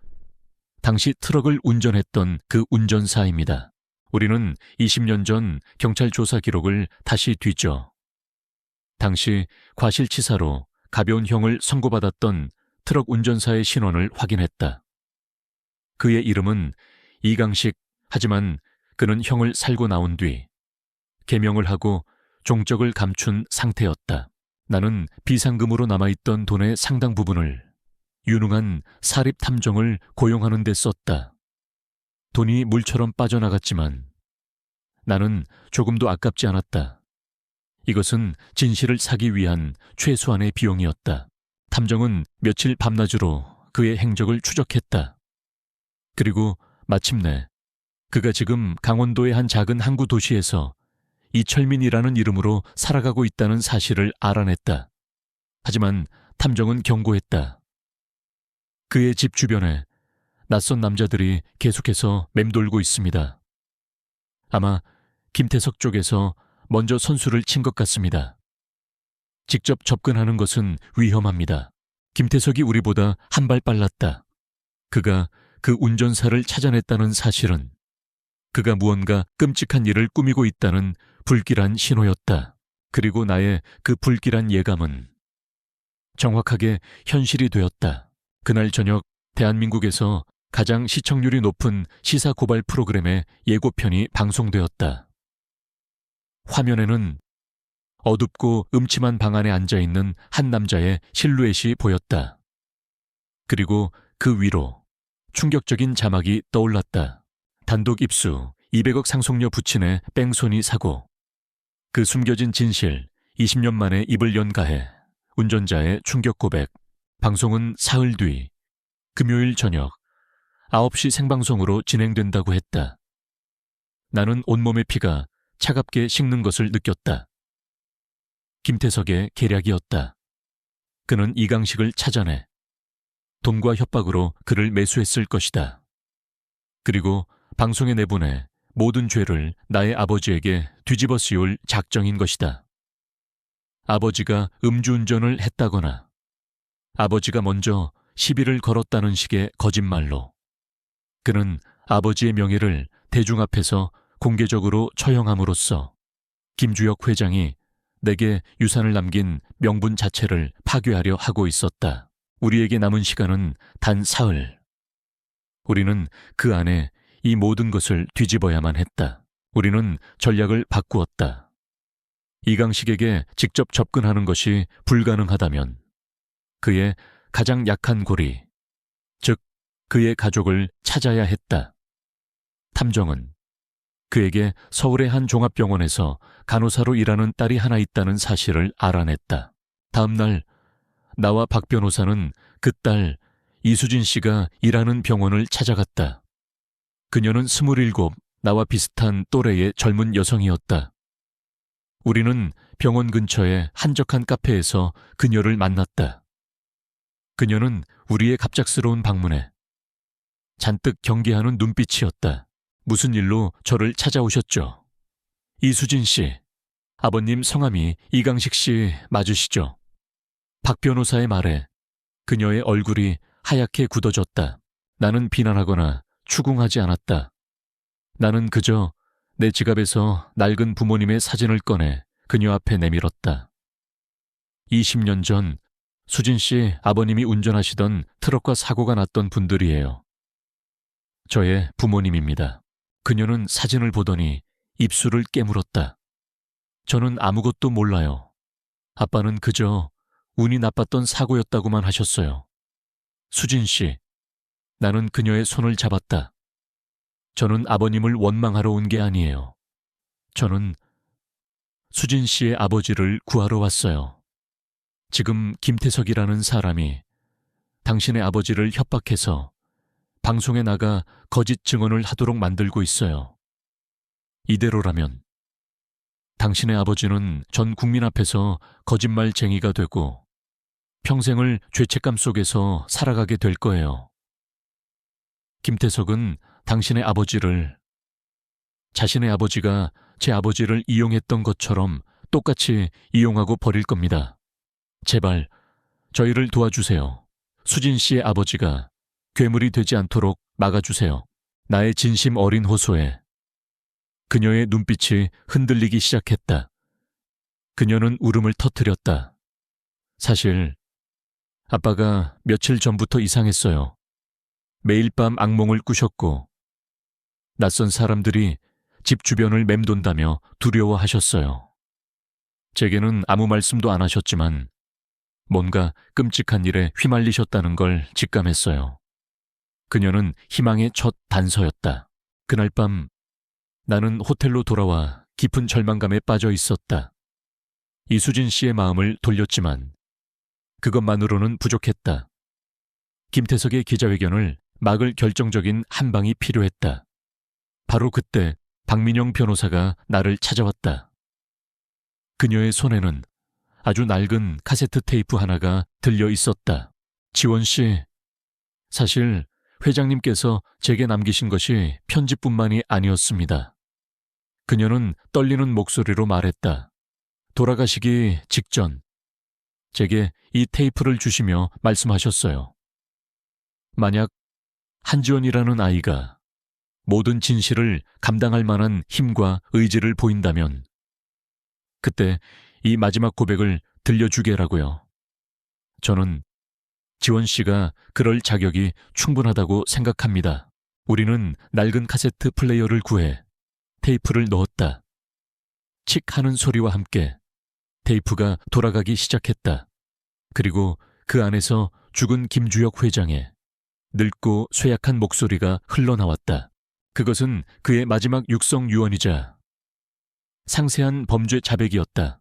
당시 트럭을 운전했던 그 운전사입니다. 우리는 20년 전 경찰 조사 기록을 다시 뒤져 당시 과실치사로 가벼운 형을 선고받았던 트럭 운전사의 신원을 확인했다. 그의 이름은 이강식, 하지만 그는 형을 살고 나온 뒤 개명을 하고 종적을 감춘 상태였다. 나는 비상금으로 남아있던 돈의 상당 부분을 유능한 사립탐정을 고용하는 데 썼다. 돈이 물처럼 빠져나갔지만 나는 조금도 아깝지 않았다. 이것은 진실을 사기 위한 최소한의 비용이었다. 탐정은 며칠 밤낮으로 그의 행적을 추적했다. 그리고 마침내 그가 지금 강원도의 한 작은 항구 도시에서 이철민이라는 이름으로 살아가고 있다는 사실을 알아냈다. 하지만 탐정은 경고했다. 그의 집 주변에 낯선 남자들이 계속해서 맴돌고 있습니다. 아마 김태석 쪽에서 먼저 선수를 친 것 같습니다. 직접 접근하는 것은 위험합니다. 김태석이 우리보다 한 발 빨랐다. 그가 그 운전사를 찾아냈다는 사실은 그가 무언가 끔찍한 일을 꾸미고 있다는 불길한 신호였다. 그리고 나의 그 불길한 예감은 정확하게 현실이 되었다. 그날 저녁 대한민국에서 가장 시청률이 높은 시사 고발 프로그램의 예고편이 방송되었다. 화면에는 어둡고 음침한 방 안에 앉아있는 한 남자의 실루엣이 보였다. 그리고 그 위로 충격적인 자막이 떠올랐다. 단독 입수, 200억 상속료 부친의 뺑소니 사고. 그 숨겨진 진실, 20년 만에 입을 연 가해. 운전자의 충격 고백. 방송은 사흘 뒤 금요일 저녁 9시 생방송으로 진행된다고 했다. 나는 온몸의 피가 차갑게 식는 것을 느꼈다. 김태석의 계략이었다. 그는 이강식을 찾아내 돈과 협박으로 그를 매수했을 것이다. 그리고 방송에 내보내 모든 죄를 나의 아버지에게 뒤집어 씌울 작정인 것이다. 아버지가 음주운전을 했다거나 아버지가 먼저 시비를 걸었다는 식의 거짓말로 그는 아버지의 명예를 대중 앞에서 공개적으로 처형함으로써 김주혁 회장이 내게 유산을 남긴 명분 자체를 파괴하려 하고 있었다. 우리에게 남은 시간은 단 사흘. 우리는 그 안에 이 모든 것을 뒤집어야만 했다. 우리는 전략을 바꾸었다. 이강식에게 직접 접근하는 것이 불가능하다면 그의 가장 약한 고리, 즉 그의 가족을 찾아야 했다. 탐정은 그에게 서울의 한 종합병원에서 간호사로 일하는 딸이 하나 있다는 사실을 알아냈다. 다음 날 나와 박 변호사는 그 딸 이수진 씨가 일하는 병원을 찾아갔다. 그녀는 27, 나와 비슷한 또래의 젊은 여성이었다. 우리는 병원 근처의 한적한 카페에서 그녀를 만났다. 그녀는 우리의 갑작스러운 방문에 잔뜩 경계하는 눈빛이었다. 무슨 일로 저를 찾아오셨죠? 이수진 씨, 아버님 성함이 이강식 씨 맞으시죠? 박 변호사의 말에 그녀의 얼굴이 하얗게 굳어졌다. 나는 비난하거나 추궁하지 않았다. 나는 그저 내 지갑에서 낡은 부모님의 사진을 꺼내 그녀 앞에 내밀었다. 20년 전 수진 씨 아버님이 운전하시던 트럭과 사고가 났던 분들이에요. 저의 부모님입니다. 그녀는 사진을 보더니 입술을 깨물었다. 저는 아무것도 몰라요. 아빠는 그저 운이 나빴던 사고였다고만 하셨어요. 수진 씨, 나는 그녀의 손을 잡았다. 저는 아버님을 원망하러 온 게 아니에요. 저는 수진 씨의 아버지를 구하러 왔어요. 지금 김태석이라는 사람이 당신의 아버지를 협박해서 방송에 나가 거짓 증언을 하도록 만들고 있어요. 이대로라면 당신의 아버지는 전 국민 앞에서 거짓말쟁이가 되고 평생을 죄책감 속에서 살아가게 될 거예요. 김태석은 당신의 아버지를 자신의 아버지가 제 아버지를 이용했던 것처럼 똑같이 이용하고 버릴 겁니다. 제발 저희를 도와주세요. 수진 씨의 아버지가 괴물이 되지 않도록 막아주세요. 나의 진심 어린 호소에 그녀의 눈빛이 흔들리기 시작했다. 그녀는 울음을 터뜨렸다. 사실 아빠가 며칠 전부터 이상했어요. 매일 밤 악몽을 꾸셨고 낯선 사람들이 집 주변을 맴돈다며 두려워하셨어요. 제게는 아무 말씀도 안 하셨지만 뭔가 끔찍한 일에 휘말리셨다는 걸 직감했어요. 그녀는 희망의 첫 단서였다. 그날 밤 나는 호텔로 돌아와 깊은 절망감에 빠져 있었다. 이수진 씨의 마음을 돌렸지만 그것만으로는 부족했다. 김태석의 기자회견을 막을 결정적인 한 방이 필요했다. 바로 그때 박민영 변호사가 나를 찾아왔다. 그녀의 손에는 아주 낡은 카세트 테이프 하나가 들려 있었다. 지원 씨, 사실 회장님께서 제게 남기신 것이 편지뿐만이 아니었습니다. 그녀는 떨리는 목소리로 말했다. 돌아가시기 직전 제게 이 테이프를 주시며 말씀하셨어요. 만약 한지원이라는 아이가 모든 진실을 감당할 만한 힘과 의지를 보인다면 그때 이 마지막 고백을 들려주게라고요. 저는 지원 씨가 그럴 자격이 충분하다고 생각합니다. 우리는 낡은 카세트 플레이어를 구해 테이프를 넣었다. 칙 하는 소리와 함께 테이프가 돌아가기 시작했다. 그리고 그 안에서 죽은 김주혁 회장의 늙고 쇠약한 목소리가 흘러나왔다. 그것은 그의 마지막 육성 유언이자 상세한 범죄 자백이었다.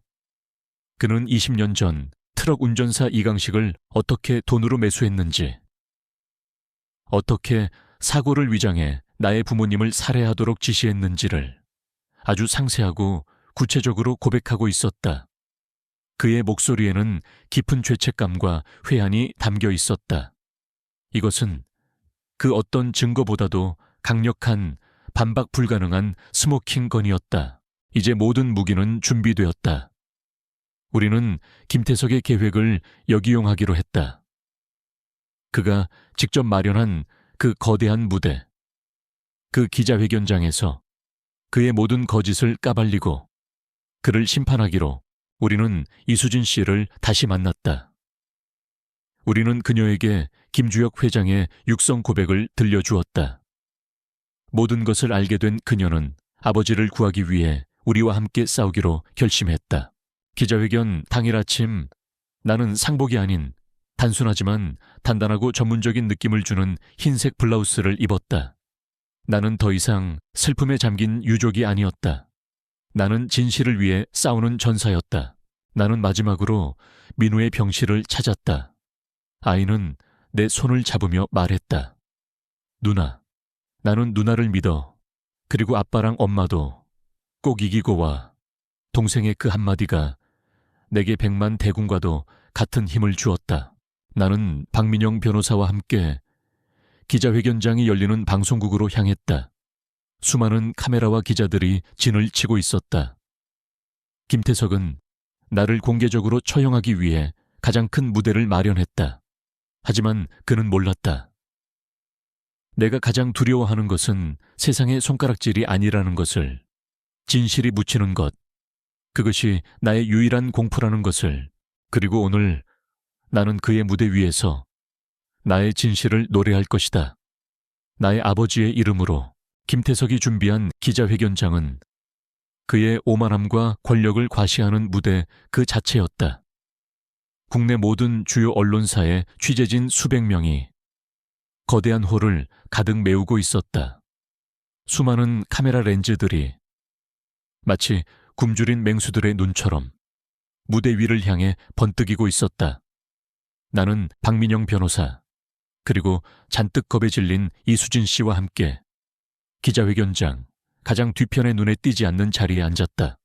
그는 20년 전 트럭 운전사 이강식을 어떻게 돈으로 매수했는지, 어떻게 사고를 위장해 나의 부모님을 살해하도록 지시했는지를 아주 상세하고 구체적으로 고백하고 있었다. 그의 목소리에는 깊은 죄책감과 회한이 담겨 있었다. 이것은 그 어떤 증거보다도 강력한 반박 불가능한 스모킹 건이었다. 이제 모든 무기는 준비되었다. 우리는 김태석의 계획을 역이용하기로 했다. 그가 직접 마련한 그 거대한 무대, 그 기자회견장에서 그의 모든 거짓을 까발리고 그를 심판하기로 우리는 이수진 씨를 다시 만났다. 우리는 그녀에게 김주혁 회장의 육성 고백을 들려주었다. 모든 것을 알게 된 그녀는 아버지를 구하기 위해 우리와 함께 싸우기로 결심했다. 기자회견 당일 아침 나는 상복이 아닌 단순하지만 단단하고 전문적인 느낌을 주는 흰색 블라우스를 입었다. 나는 더 이상 슬픔에 잠긴 유족이 아니었다. 나는 진실을 위해 싸우는 전사였다. 나는 마지막으로 민우의 병실을 찾았다. 아이는 내 손을 잡으며 말했다. 누나, 나는 누나를 믿어. 그리고 아빠랑 엄마도 꼭 이기고 와. 동생의 그 한마디가 내게 100만 대군과도 같은 힘을 주었다. 나는 박민영 변호사와 함께 기자회견장이 열리는 방송국으로 향했다. 수많은 카메라와 기자들이 진을 치고 있었다. 김태석은 나를 공개적으로 처형하기 위해 가장 큰 무대를 마련했다. 하지만 그는 몰랐다. 내가 가장 두려워하는 것은 세상의 손가락질이 아니라는 것을. 진실이 묻히는 것, 그것이 나의 유일한 공포라는 것을, 그리고 오늘 나는 그의 무대 위에서 나의 진실을 노래할 것이다. 나의 아버지의 이름으로 김태석이 준비한 기자회견장은 그의 오만함과 권력을 과시하는 무대 그 자체였다. 국내 모든 주요 언론사의 취재진 수백 명이 거대한 홀을 가득 메우고 있었다. 수많은 카메라 렌즈들이 마치 굶주린 맹수들의 눈처럼 무대 위를 향해 번뜩이고 있었다. 나는 박민영 변호사, 그리고 잔뜩 겁에 질린 이수진 씨와 함께 기자회견장 가장 뒤편에 눈에 띄지 않는 자리에 앉았다.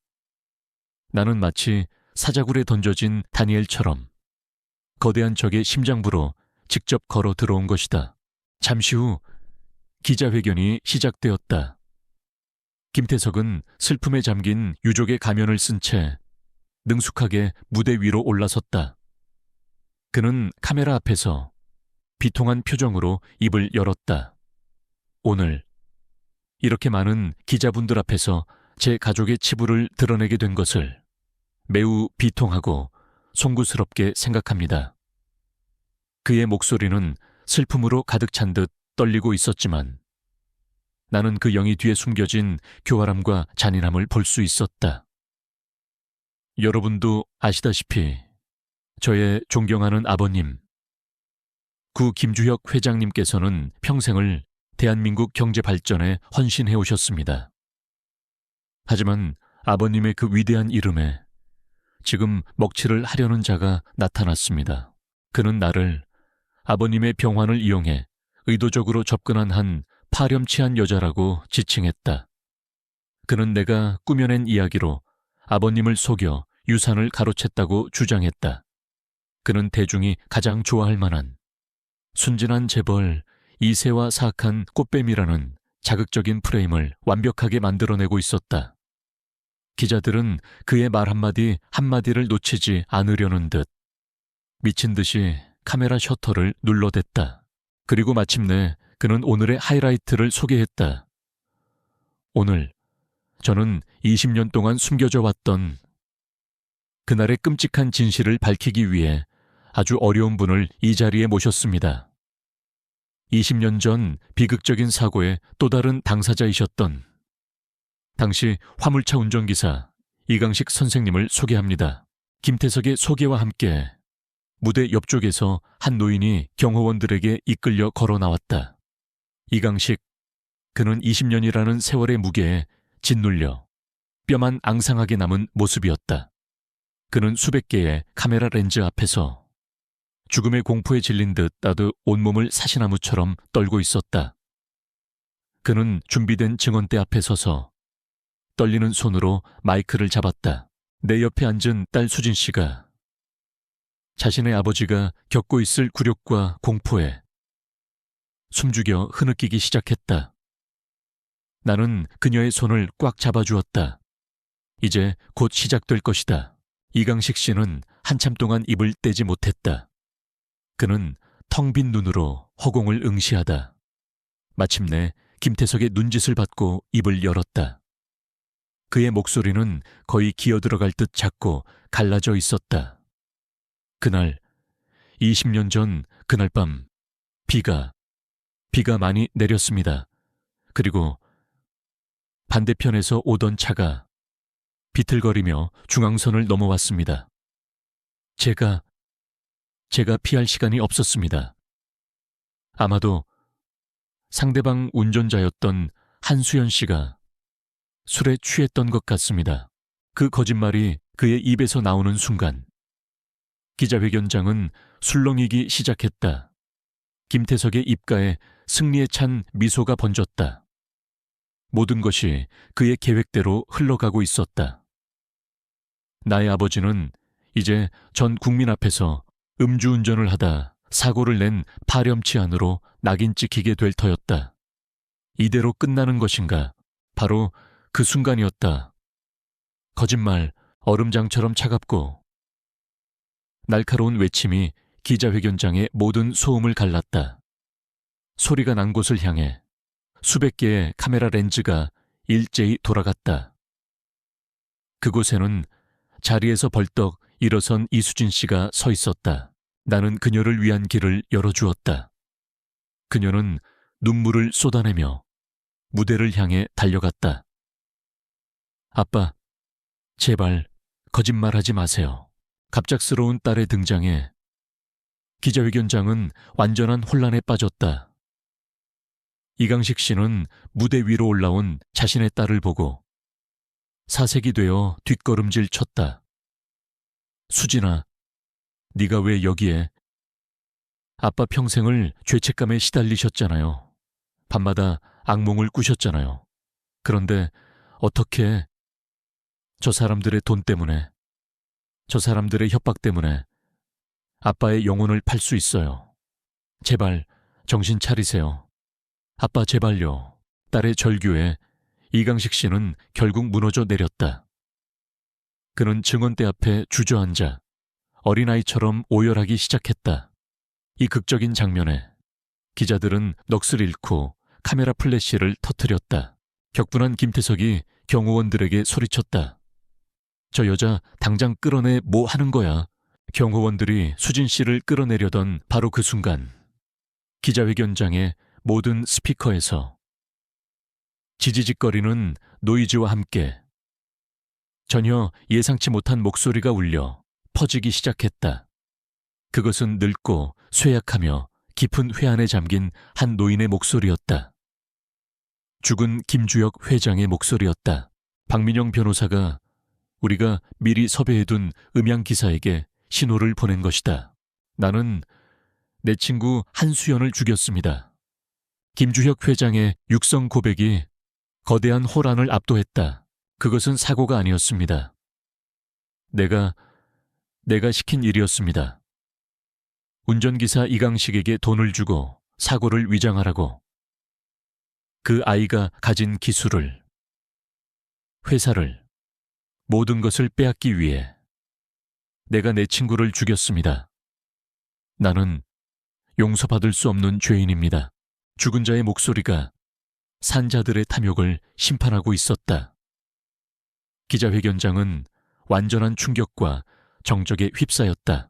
나는 마치 사자굴에 던져진 다니엘처럼 거대한 적의 심장부로 직접 걸어 들어온 것이다. 잠시 후 기자회견이 시작되었다. 김태석은 슬픔에 잠긴 유족의 가면을 쓴 채 능숙하게 무대 위로 올라섰다. 그는 카메라 앞에서 비통한 표정으로 입을 열었다. 오늘 이렇게 많은 기자분들 앞에서 제 가족의 치부를 드러내게 된 것을 매우 비통하고 송구스럽게 생각합니다. 그의 목소리는 슬픔으로 가득 찬 듯 떨리고 있었지만 나는 그 영이 뒤에 숨겨진 교활함과 잔인함을 볼 수 있었다. 여러분도 아시다시피 저의 존경하는 아버님, 구 김주혁 회장님께서는 평생을 대한민국 경제 발전에 헌신해 오셨습니다. 하지만 아버님의 그 위대한 이름에 지금 먹칠을 하려는 자가 나타났습니다. 그는 나를 아버님의 병환을 이용해 의도적으로 접근한 한 파렴치한 여자라고 지칭했다. 그는 내가 꾸며낸 이야기로 아버님을 속여 유산을 가로챘다고 주장했다. 그는 대중이 가장 좋아할 만한 순진한 재벌 이세와 사악한 꽃뱀이라는 자극적인 프레임을 완벽하게 만들어내고 있었다. 기자들은 그의 말 한마디 한마디를 놓치지 않으려는 듯 미친 듯이 카메라 셔터를 눌러댔다. 그리고 마침내 그는 오늘의 하이라이트를 소개했다. 오늘 저는 20년 동안 숨겨져 왔던 그날의 끔찍한 진실을 밝히기 위해 아주 어려운 분을 이 자리에 모셨습니다. 20년 전 비극적인 사고의 또 다른 당사자이셨던 당시 화물차 운전기사 이강식 선생님을 소개합니다. 김태석의 소개와 함께 무대 옆쪽에서 한 노인이 경호원들에게 이끌려 걸어 나왔다. 이강식, 그는 20년이라는 세월의 무게에 짓눌려 뼈만 앙상하게 남은 모습이었다. 그는 수백 개의 카메라 렌즈 앞에서 죽음의 공포에 질린 듯 나도 온몸을 사시나무처럼 떨고 있었다. 그는 준비된 증언대 앞에 서서 떨리는 손으로 마이크를 잡았다. 내 옆에 앉은 딸 수진 씨가 자신의 아버지가 겪고 있을 굴욕과 공포에 숨죽여 흐느끼기 시작했다. 나는 그녀의 손을 꽉 잡아주었다. 이제 곧 시작될 것이다. 이강식 씨는 한참 동안 입을 떼지 못했다. 그는 텅 빈 눈으로 허공을 응시하다. 마침내 김태석의 눈짓을 받고 입을 열었다. 그의 목소리는 거의 기어들어갈 듯 작고 갈라져 있었다. 그날, 20년 전 그날 밤 비가 많이 내렸습니다. 그리고 반대편에서 오던 차가 비틀거리며 중앙선을 넘어왔습니다. 제가 피할 시간이 없었습니다. 아마도 상대방 운전자였던 한수연 씨가 술에 취했던 것 같습니다. 그 거짓말이 그의 입에서 나오는 순간 기자회견장은 술렁이기 시작했다. 김태석의 입가에 승리에 찬 미소가 번졌다. 모든 것이 그의 계획대로 흘러가고 있었다. 나의 아버지는 이제 전 국민 앞에서 음주운전을 하다 사고를 낸 파렴치한으로 낙인 찍히게 될 터였다. 이대로 끝나는 것인가? 바로 그 순간이었다. 거짓말, 얼음장처럼 차갑고 날카로운 외침이 기자회견장의 모든 소음을 갈랐다. 소리가 난 곳을 향해 수백 개의 카메라 렌즈가 일제히 돌아갔다. 그곳에는 자리에서 벌떡 일어선 이수진 씨가 서 있었다. 나는 그녀를 위한 길을 열어주었다. 그녀는 눈물을 쏟아내며 무대를 향해 달려갔다. 아빠, 제발 거짓말하지 마세요. 갑작스러운 딸의 등장에 기자회견장은 완전한 혼란에 빠졌다. 이강식 씨는 무대 위로 올라온 자신의 딸을 보고 사색이 되어 뒷걸음질 쳤다. 수진아, 네가 왜 여기에? 아빠 평생을 죄책감에 시달리셨잖아요. 밤마다 악몽을 꾸셨잖아요. 그런데 어떻게 저 사람들의 돈 때문에, 저 사람들의 협박 때문에 아빠의 영혼을 팔 수 있어요. 제발 정신 차리세요. 아빠 제발요. 딸의 절규에 이강식 씨는 결국 무너져 내렸다. 그는 증언대 앞에 주저앉아 어린아이처럼 오열하기 시작했다. 이 극적인 장면에 기자들은 넋을 잃고 카메라 플래시를 터뜨렸다. 격분한 김태석이 경호원들에게 소리쳤다. 저 여자 당장 끌어내 뭐 하는 거야? 경호원들이 수진 씨를 끌어내려던 바로 그 순간 기자회견장의 모든 스피커에서 지지직거리는 노이즈와 함께 전혀 예상치 못한 목소리가 울려 퍼지기 시작했다. 그것은 늙고 쇠약하며 깊은 회한에 잠긴 한 노인의 목소리였다. 죽은 김주혁 회장의 목소리였다. 박민영 변호사가 우리가 미리 섭외해둔 음향기사에게 신호를 보낸 것이다. 나는 내 친구 한수연을 죽였습니다. 김주혁 회장의 육성 고백이 거대한 호란을 압도했다. 그것은 사고가 아니었습니다. 내가 시킨 일이었습니다. 운전기사 이강식에게 돈을 주고 사고를 위장하라고. 그 아이가 가진 기술을, 회사를, 모든 것을 빼앗기 위해 내가 내 친구를 죽였습니다. 나는 용서받을 수 없는 죄인입니다. 죽은 자의 목소리가 산자들의 탐욕을 심판하고 있었다. 기자회견장은 완전한 충격과 정적에 휩싸였다.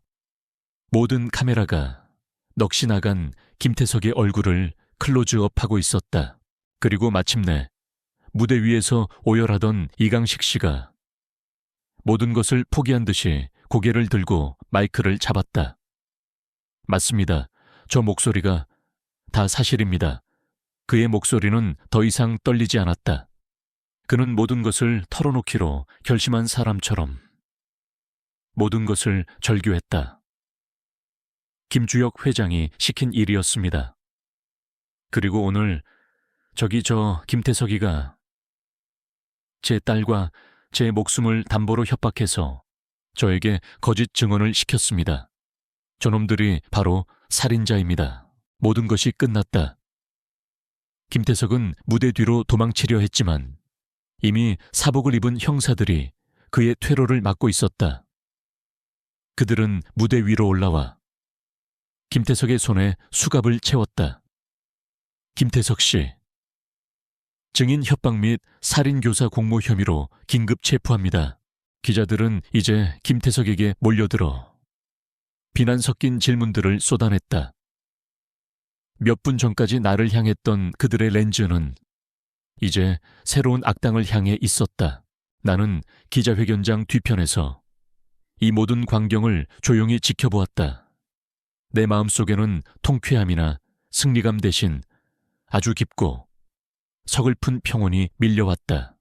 모든 카메라가 넋이 나간 김태석의 얼굴을 클로즈업하고 있었다. 그리고 마침내 무대 위에서 오열하던 이강식 씨가 모든 것을 포기한 듯이 고개를 들고 마이크를 잡았다. 맞습니다. 저 목소리가 다 사실입니다. 그의 목소리는 더 이상 떨리지 않았다. 그는 모든 것을 털어놓기로 결심한 사람처럼 모든 것을 절규했다. 김주혁 회장이 시킨 일이었습니다. 그리고 오늘 저기 저 김태석이가 제 딸과 제 목숨을 담보로 협박해서 저에게 거짓 증언을 시켰습니다. 저놈들이 바로 살인자입니다. 모든 것이 끝났다. 김태석은 무대 뒤로 도망치려 했지만 이미 사복을 입은 형사들이 그의 퇴로를 막고 있었다. 그들은 무대 위로 올라와 김태석의 손에 수갑을 채웠다. 김태석 씨, 증인 협박 및 살인교사 공모 혐의로 긴급 체포합니다. 기자들은 이제 김태석에게 몰려들어 비난 섞인 질문들을 쏟아냈다. 몇 분 전까지 나를 향했던 그들의 렌즈는 이제 새로운 악당을 향해 있었다. 나는 기자회견장 뒤편에서 이 모든 광경을 조용히 지켜보았다. 내 마음속에는 통쾌함이나 승리감 대신 아주 깊고 서글픈 평온이 밀려왔다.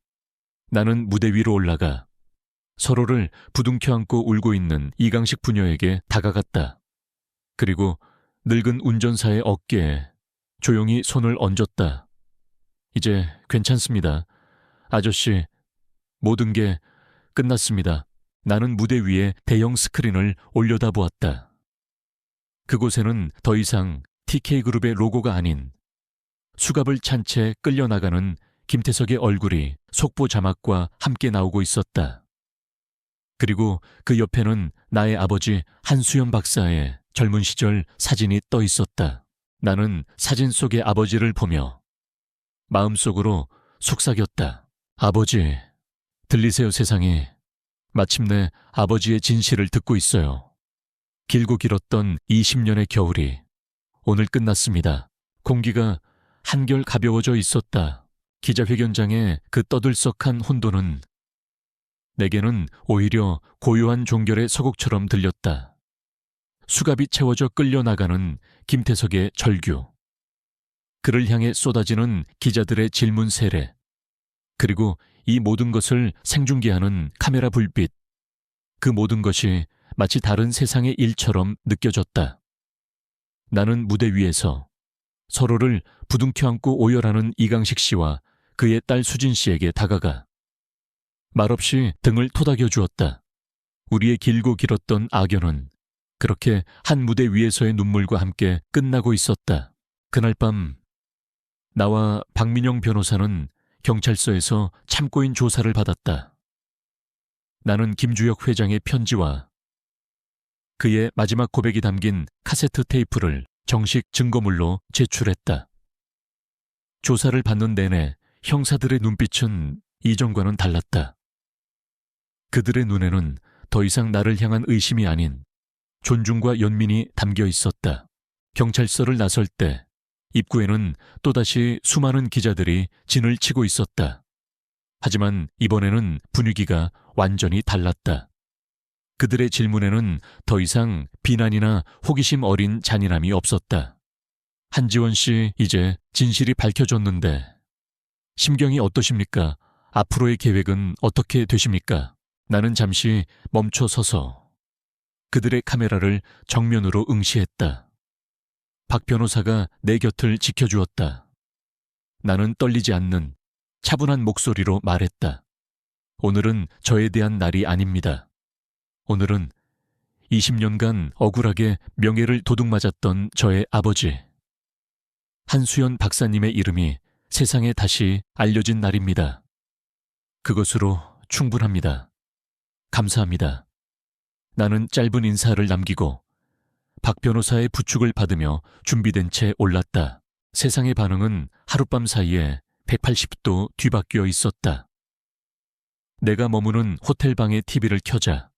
나는 무대 위로 올라가 서로를 부둥켜 안고 울고 있는 이강식 부녀에게 다가갔다. 그리고 늙은 운전사의 어깨에 조용히 손을 얹었다. 이제 괜찮습니다. 아저씨, 모든 게 끝났습니다. 나는 무대 위에 대형 스크린을 올려다보았다. 그곳에는 더 이상 TK그룹의 로고가 아닌 수갑을 찬 채 끌려나가는 김태석의 얼굴이 속보 자막과 함께 나오고 있었다. 그리고 그 옆에는 나의 아버지 한수연 박사의 젊은 시절 사진이 떠 있었다. 나는 사진 속의 아버지를 보며 마음속으로 속삭였다. 아버지, 들리세요 세상에. 마침내 아버지의 진실을 듣고 있어요. 길고 길었던 20년의 겨울이 오늘 끝났습니다. 공기가 한결 가벼워져 있었다. 기자회견장의 그 떠들썩한 혼돈은 내게는 오히려 고요한 종결의 서곡처럼 들렸다. 수갑이 채워져 끌려나가는 김태석의 절규, 그를 향해 쏟아지는 기자들의 질문 세례, 그리고 이 모든 것을 생중계하는 카메라 불빛, 그 모든 것이 마치 다른 세상의 일처럼 느껴졌다. 나는 무대 위에서 서로를 부둥켜 안고 오열하는 이강식 씨와 그의 딸 수진 씨에게 다가가 말없이 등을 토닥여 주었다. 우리의 길고 길었던 악연은 그렇게 한 무대 위에서의 눈물과 함께 끝나고 있었다. 그날 밤 나와 박민영 변호사는 경찰서에서 참고인 조사를 받았다. 나는 김주혁 회장의 편지와 그의 마지막 고백이 담긴 카세트 테이프를 정식 증거물로 제출했다. 조사를 받는 내내 형사들의 눈빛은 이전과는 달랐다. 그들의 눈에는 더 이상 나를 향한 의심이 아닌 존중과 연민이 담겨 있었다. 경찰서를 나설 때 입구에는 또다시 수많은 기자들이 진을 치고 있었다. 하지만 이번에는 분위기가 완전히 달랐다. 그들의 질문에는 더 이상 비난이나 호기심 어린 잔인함이 없었다. 한지원 씨, 이제 진실이 밝혀졌는데 심경이 어떠십니까? 앞으로의 계획은 어떻게 되십니까? 나는 잠시 멈춰 서서 그들의 카메라를 정면으로 응시했다. 박 변호사가 내 곁을 지켜주었다. 나는 떨리지 않는 차분한 목소리로 말했다. 오늘은 저에 대한 날이 아닙니다. 오늘은 20년간 억울하게 명예를 도둑맞았던 저의 아버지 한수연 박사님의 이름이 세상에 다시 알려진 날입니다. 그것으로 충분합니다. 감사합니다. 나는 짧은 인사를 남기고 박 변호사의 부축을 받으며 준비된 채 올랐다. 세상의 반응은 하룻밤 사이에 180도 뒤바뀌어 있었다. 내가 머무는 호텔방의 TV를 켜자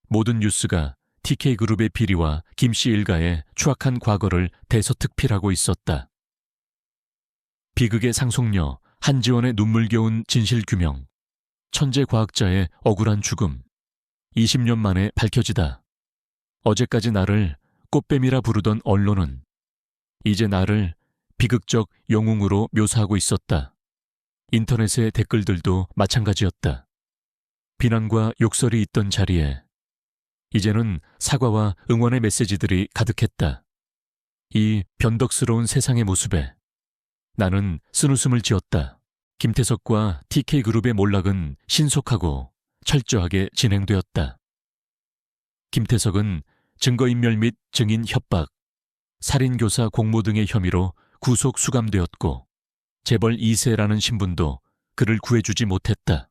모든 뉴스가 TK그룹의 비리와 김씨 일가의 추악한 과거를 대서특필하고 있었다. 비극의 상속녀 한지원의 눈물겨운 진실규명, 천재 과학자의 억울한 죽음, 20년 만에 밝혀지다. 어제까지 나를 꽃뱀이라 부르던 언론은 이제 나를 비극적 영웅으로 묘사하고 있었다. 인터넷의 댓글들도 마찬가지였다. 비난과 욕설이 있던 자리에 이제는 사과와 응원의 메시지들이 가득했다. 이 변덕스러운 세상의 모습에 나는 쓴웃음을 지었다. 김태석과 TK그룹의 몰락은 신속하고 철저하게 진행되었다. 김태석은 증거인멸 및 증인 협박, 살인교사 공모 등의 혐의로 구속 수감되었고 재벌 2세라는 신분도 그를 구해주지 못했다.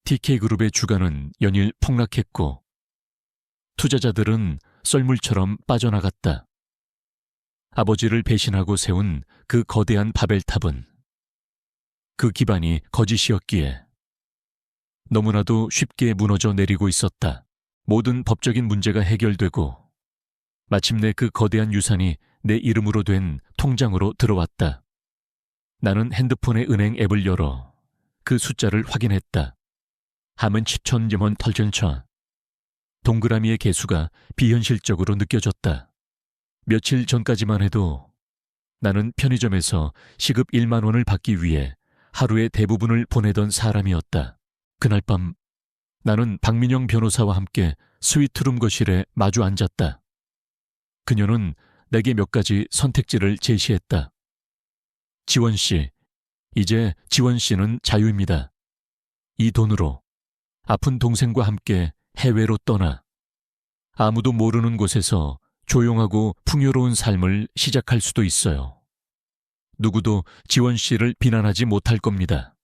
TK그룹의 주가는 연일 폭락했고 투자자들은 썰물처럼 빠져나갔다. 아버지를 배신하고 세운 그 거대한 바벨탑은 그 기반이 거짓이었기에 너무나도 쉽게 무너져 내리고 있었다. 모든 법적인 문제가 해결되고 마침내 그 거대한 유산이 내 이름으로 된 통장으로 들어왔다. 나는 핸드폰의 은행 앱을 열어 그 숫자를 확인했다. 함은 10,000원 털전천. 동그라미의 개수가 비현실적으로 느껴졌다. 며칠 전까지만 해도 나는 편의점에서 시급 1만 원을 받기 위해 하루의 대부분을 보내던 사람이었다. 그날 밤 나는 박민영 변호사와 함께 스위트룸 거실에 마주 앉았다. 그녀는 내게 몇 가지 선택지를 제시했다. 지원 씨, 이제 지원 씨는 자유입니다. 이 돈으로 아픈 동생과 함께 해외로 떠나 아무도 모르는 곳에서 조용하고 풍요로운 삶을 시작할 수도 있어요. 누구도 지원 씨를 비난하지 못할 겁니다.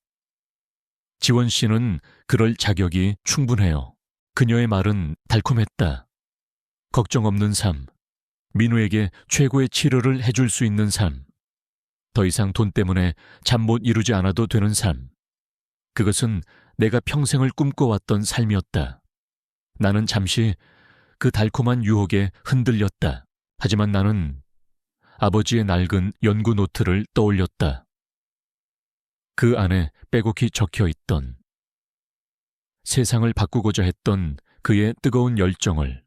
지원 씨는 그럴 자격이 충분해요. 그녀의 말은 달콤했다. 걱정 없는 삶, 민우에게 최고의 치료를 해줄 수 있는 삶, 더 이상 돈 때문에 잠 못 이루지 않아도 되는 삶. 그것은 내가 평생을 꿈꿔왔던 삶이었다. 나는 잠시 그 달콤한 유혹에 흔들렸다. 하지만 나는 아버지의 낡은 연구 노트를 떠올렸다. 그 안에 빼곡히 적혀 있던 세상을 바꾸고자 했던 그의 뜨거운 열정을,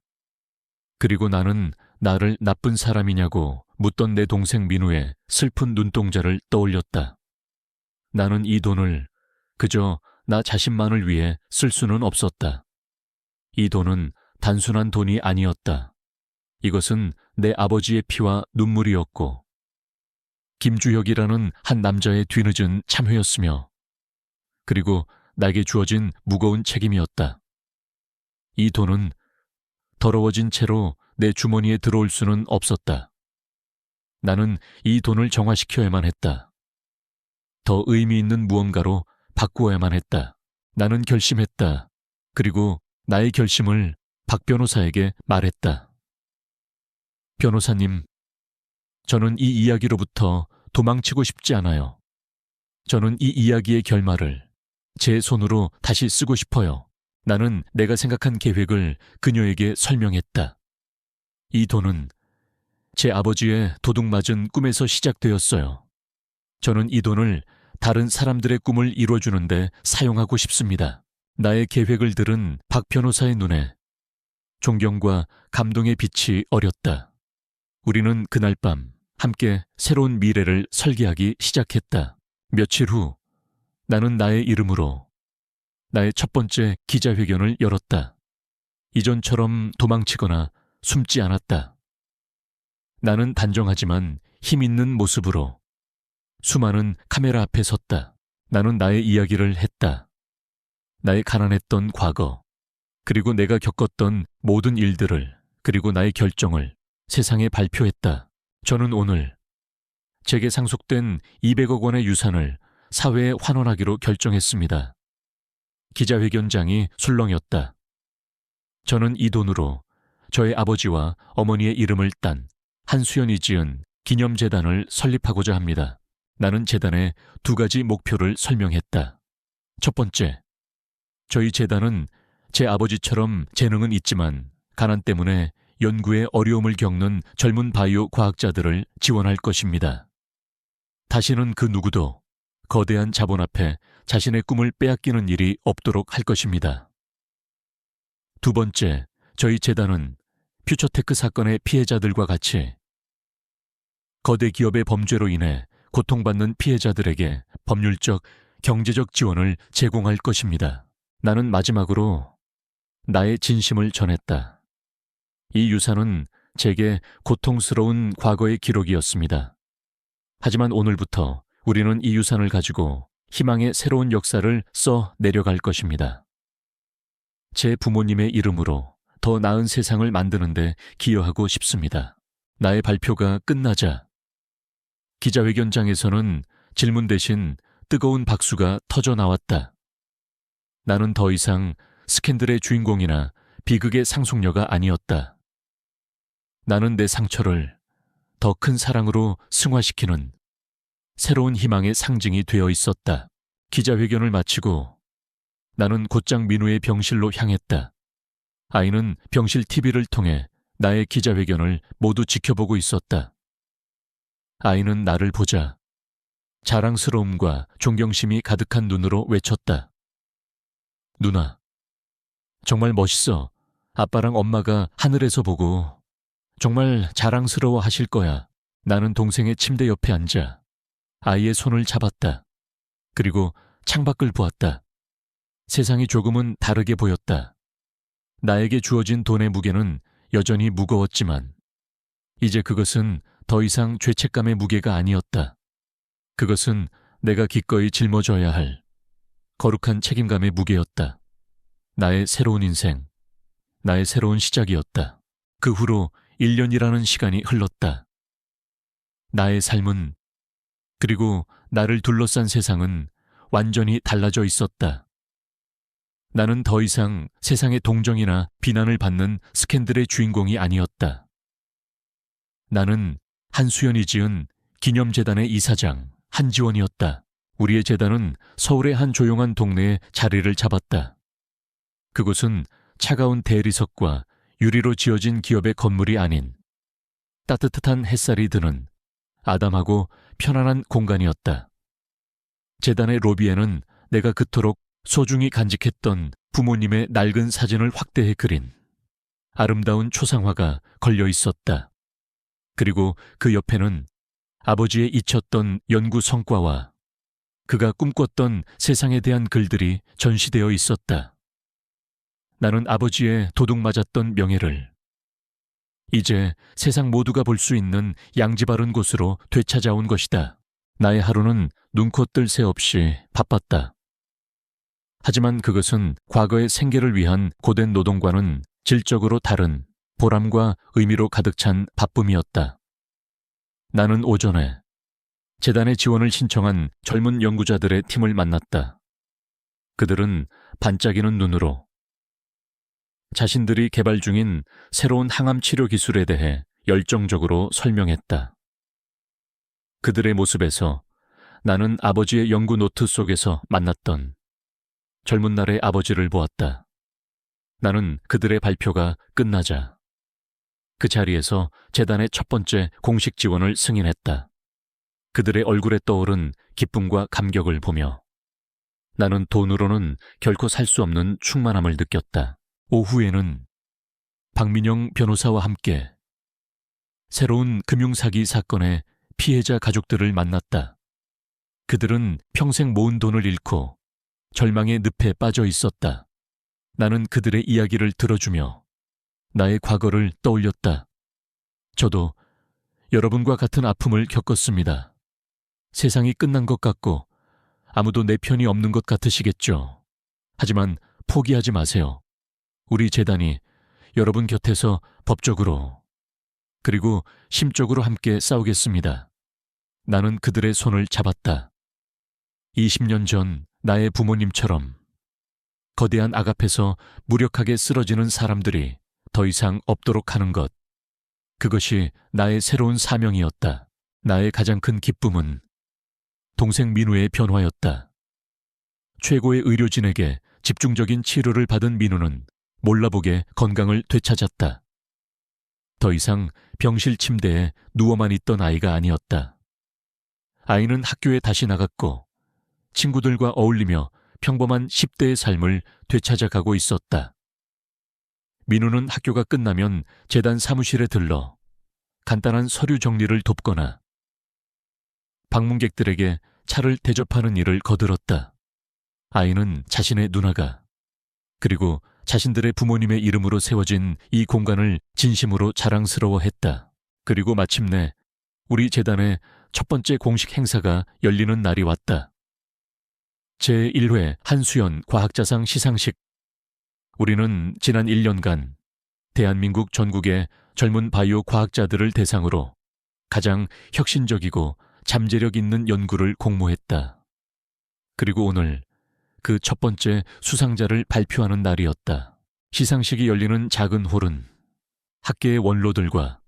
그리고 나는 나를 나쁜 사람이냐고 묻던 내 동생 민우의 슬픈 눈동자를 떠올렸다. 나는 이 돈을 그저 나 자신만을 위해 쓸 수는 없었다. 이 돈은 단순한 돈이 아니었다. 이것은 내 아버지의 피와 눈물이었고 김주혁이라는 한 남자의 뒤늦은 참회였으며, 그리고 나에게 주어진 무거운 책임이었다. 이 돈은 더러워진 채로 내 주머니에 들어올 수는 없었다. 나는 이 돈을 정화시켜야만 했다. 더 의미 있는 무언가로 바꾸어야만 했다. 나는 결심했다. 그리고 나의 결심을 박 변호사에게 말했다. 변호사님, 저는 이 이야기로부터 도망치고 싶지 않아요. 저는 이 이야기의 결말을 제 손으로 다시 쓰고 싶어요. 나는 내가 생각한 계획을 그녀에게 설명했다. 이 돈은 제 아버지의 도둑맞은 꿈에서 시작되었어요. 저는 이 돈을 다른 사람들의 꿈을 이뤄주는데 사용하고 싶습니다. 나의 계획을 들은 박 변호사의 눈에 존경과 감동의 빛이 어렸다. 우리는 그날 밤 함께 새로운 미래를 설계하기 시작했다. 며칠 후 나는 나의 이름으로 나의 첫 번째 기자회견을 열었다. 이전처럼 도망치거나 숨지 않았다. 나는 단정하지만 힘 있는 모습으로 수많은 카메라 앞에 섰다. 나는 나의 이야기를 했다. 나의 가난했던 과거, 그리고 내가 겪었던 모든 일들을, 그리고 나의 결정을 세상에 발표했다. 저는 오늘 제게 상속된 200억 원의 유산을 사회에 환원하기로 결정했습니다. 기자회견장이 술렁였다. 저는 이 돈으로 저의 아버지와 어머니의 이름을 딴 한수연이 지은 기념재단을 설립하고자 합니다. 나는 재단의 2가지 목표를 설명했다. 첫 번째, 저희 재단은 제 아버지처럼 재능은 있지만 가난 때문에 연구에 어려움을 겪는 젊은 바이오 과학자들을 지원할 것입니다. 다시는 그 누구도 거대한 자본 앞에 자신의 꿈을 빼앗기는 일이 없도록 할 것입니다. 두 번째, 저희 재단은 퓨처테크 사건의 피해자들과 같이 거대 기업의 범죄로 인해 고통받는 피해자들에게 법률적, 경제적 지원을 제공할 것입니다. 나는 마지막으로 나의 진심을 전했다. 이 유산은 제게 고통스러운 과거의 기록이었습니다. 하지만 오늘부터 우리는 이 유산을 가지고 희망의 새로운 역사를 써 내려갈 것입니다. 제 부모님의 이름으로 더 나은 세상을 만드는 데 기여하고 싶습니다. 나의 발표가 끝나자 기자회견장에서는 질문 대신 뜨거운 박수가 터져 나왔다. 나는 더 이상 스캔들의 주인공이나 비극의 상속녀가 아니었다. 나는 내 상처를 더 큰 사랑으로 승화시키는 새로운 희망의 상징이 되어 있었다. 기자회견을 마치고 나는 곧장 민우의 병실로 향했다. 아이는 병실 TV를 통해 나의 기자회견을 모두 지켜보고 있었다. 아이는 나를 보자 자랑스러움과 존경심이 가득한 눈으로 외쳤다. 누나, 정말 멋있어. 아빠랑 엄마가 하늘에서 보고 정말 자랑스러워 하실 거야. 나는 동생의 침대 옆에 앉아 아이의 손을 잡았다. 그리고 창밖을 보았다. 세상이 조금은 다르게 보였다. 나에게 주어진 돈의 무게는 여전히 무거웠지만 이제 그것은 더 이상 죄책감의 무게가 아니었다. 그것은 내가 기꺼이 짊어져야 할 거룩한 책임감의 무게였다. 나의 새로운 인생, 나의 새로운 시작이었다. 그 후로 1년이라는 시간이 흘렀다. 나의 삶은, 그리고 나를 둘러싼 세상은 완전히 달라져 있었다. 나는 더 이상 세상의 동정이나 비난을 받는 스캔들의 주인공이 아니었다. 나는 한수연이 지은 기념재단의 이사장 한지원이었다. 우리의 재단은 서울의 한 조용한 동네에 자리를 잡았다. 그곳은 차가운 대리석과 유리로 지어진 기업의 건물이 아닌 따뜻한 햇살이 드는 아담하고 편안한 공간이었다. 재단의 로비에는 내가 그토록 소중히 간직했던 부모님의 낡은 사진을 확대해 그린 아름다운 초상화가 걸려 있었다. 그리고 그 옆에는 아버지의 잊혔던 연구 성과와 그가 꿈꿨던 세상에 대한 글들이 전시되어 있었다. 나는 아버지의 도둑맞았던 명예를 이제 세상 모두가 볼 수 있는 양지 바른 곳으로 되찾아온 것이다. 나의 하루는 눈코 뜰 새 없이 바빴다. 하지만 그것은 과거의 생계를 위한 고된 노동과는 질적으로 다른 보람과 의미로 가득 찬 바쁨이었다. 나는 오전에 재단의 지원을 신청한 젊은 연구자들의 팀을 만났다. 그들은 반짝이는 눈으로 자신들이 개발 중인 새로운 항암 치료 기술에 대해 열정적으로 설명했다. 그들의 모습에서 나는 아버지의 연구 노트 속에서 만났던 젊은 날의 아버지를 보았다. 나는 그들의 발표가 끝나자 그 자리에서 재단의 첫 번째 공식 지원을 승인했다. 그들의 얼굴에 떠오른 기쁨과 감격을 보며 나는 돈으로는 결코 살 수 없는 충만함을 느꼈다. 오후에는 박민영 변호사와 함께 새로운 금융사기 사건의 피해자 가족들을 만났다. 그들은 평생 모은 돈을 잃고 절망의 늪에 빠져 있었다. 나는 그들의 이야기를 들어주며 나의 과거를 떠올렸다. 저도 여러분과 같은 아픔을 겪었습니다. 세상이 끝난 것 같고 아무도 내 편이 없는 것 같으시겠죠. 하지만 포기하지 마세요. 우리 재단이 여러분 곁에서 법적으로 그리고 심적으로 함께 싸우겠습니다. 나는 그들의 손을 잡았다. 20년 전 나의 부모님처럼 거대한 악 앞에서 무력하게 쓰러지는 사람들이 더 이상 없도록 하는 것. 그것이 나의 새로운 사명이었다. 나의 가장 큰 기쁨은 동생 민우의 변화였다. 최고의 의료진에게 집중적인 치료를 받은 민우는 몰라보게 건강을 되찾았다. 더 이상 병실 침대에 누워만 있던 아이가 아니었다. 아이는 학교에 다시 나갔고 친구들과 어울리며 평범한 10대의 삶을 되찾아가고 있었다. 민우는 학교가 끝나면 재단 사무실에 들러 간단한 서류 정리를 돕거나 방문객들에게 차를 대접하는 일을 거들었다. 아이는 자신의 누나가 그리고 자신들의 부모님의 이름으로 세워진 이 공간을 진심으로 자랑스러워했다. 그리고 마침내 우리 재단의 첫 번째 공식 행사가 열리는 날이 왔다. 제1회 한수연 과학자상 시상식. 우리는 지난 1년간 대한민국 전국의 젊은 바이오 과학자들을 대상으로 가장 혁신적이고 잠재력 있는 연구를 공모했다. 그리고 오늘 그 첫 번째 수상자를 발표하는 날이었다. 시상식이 열리는 작은 홀은 학계의 원로들과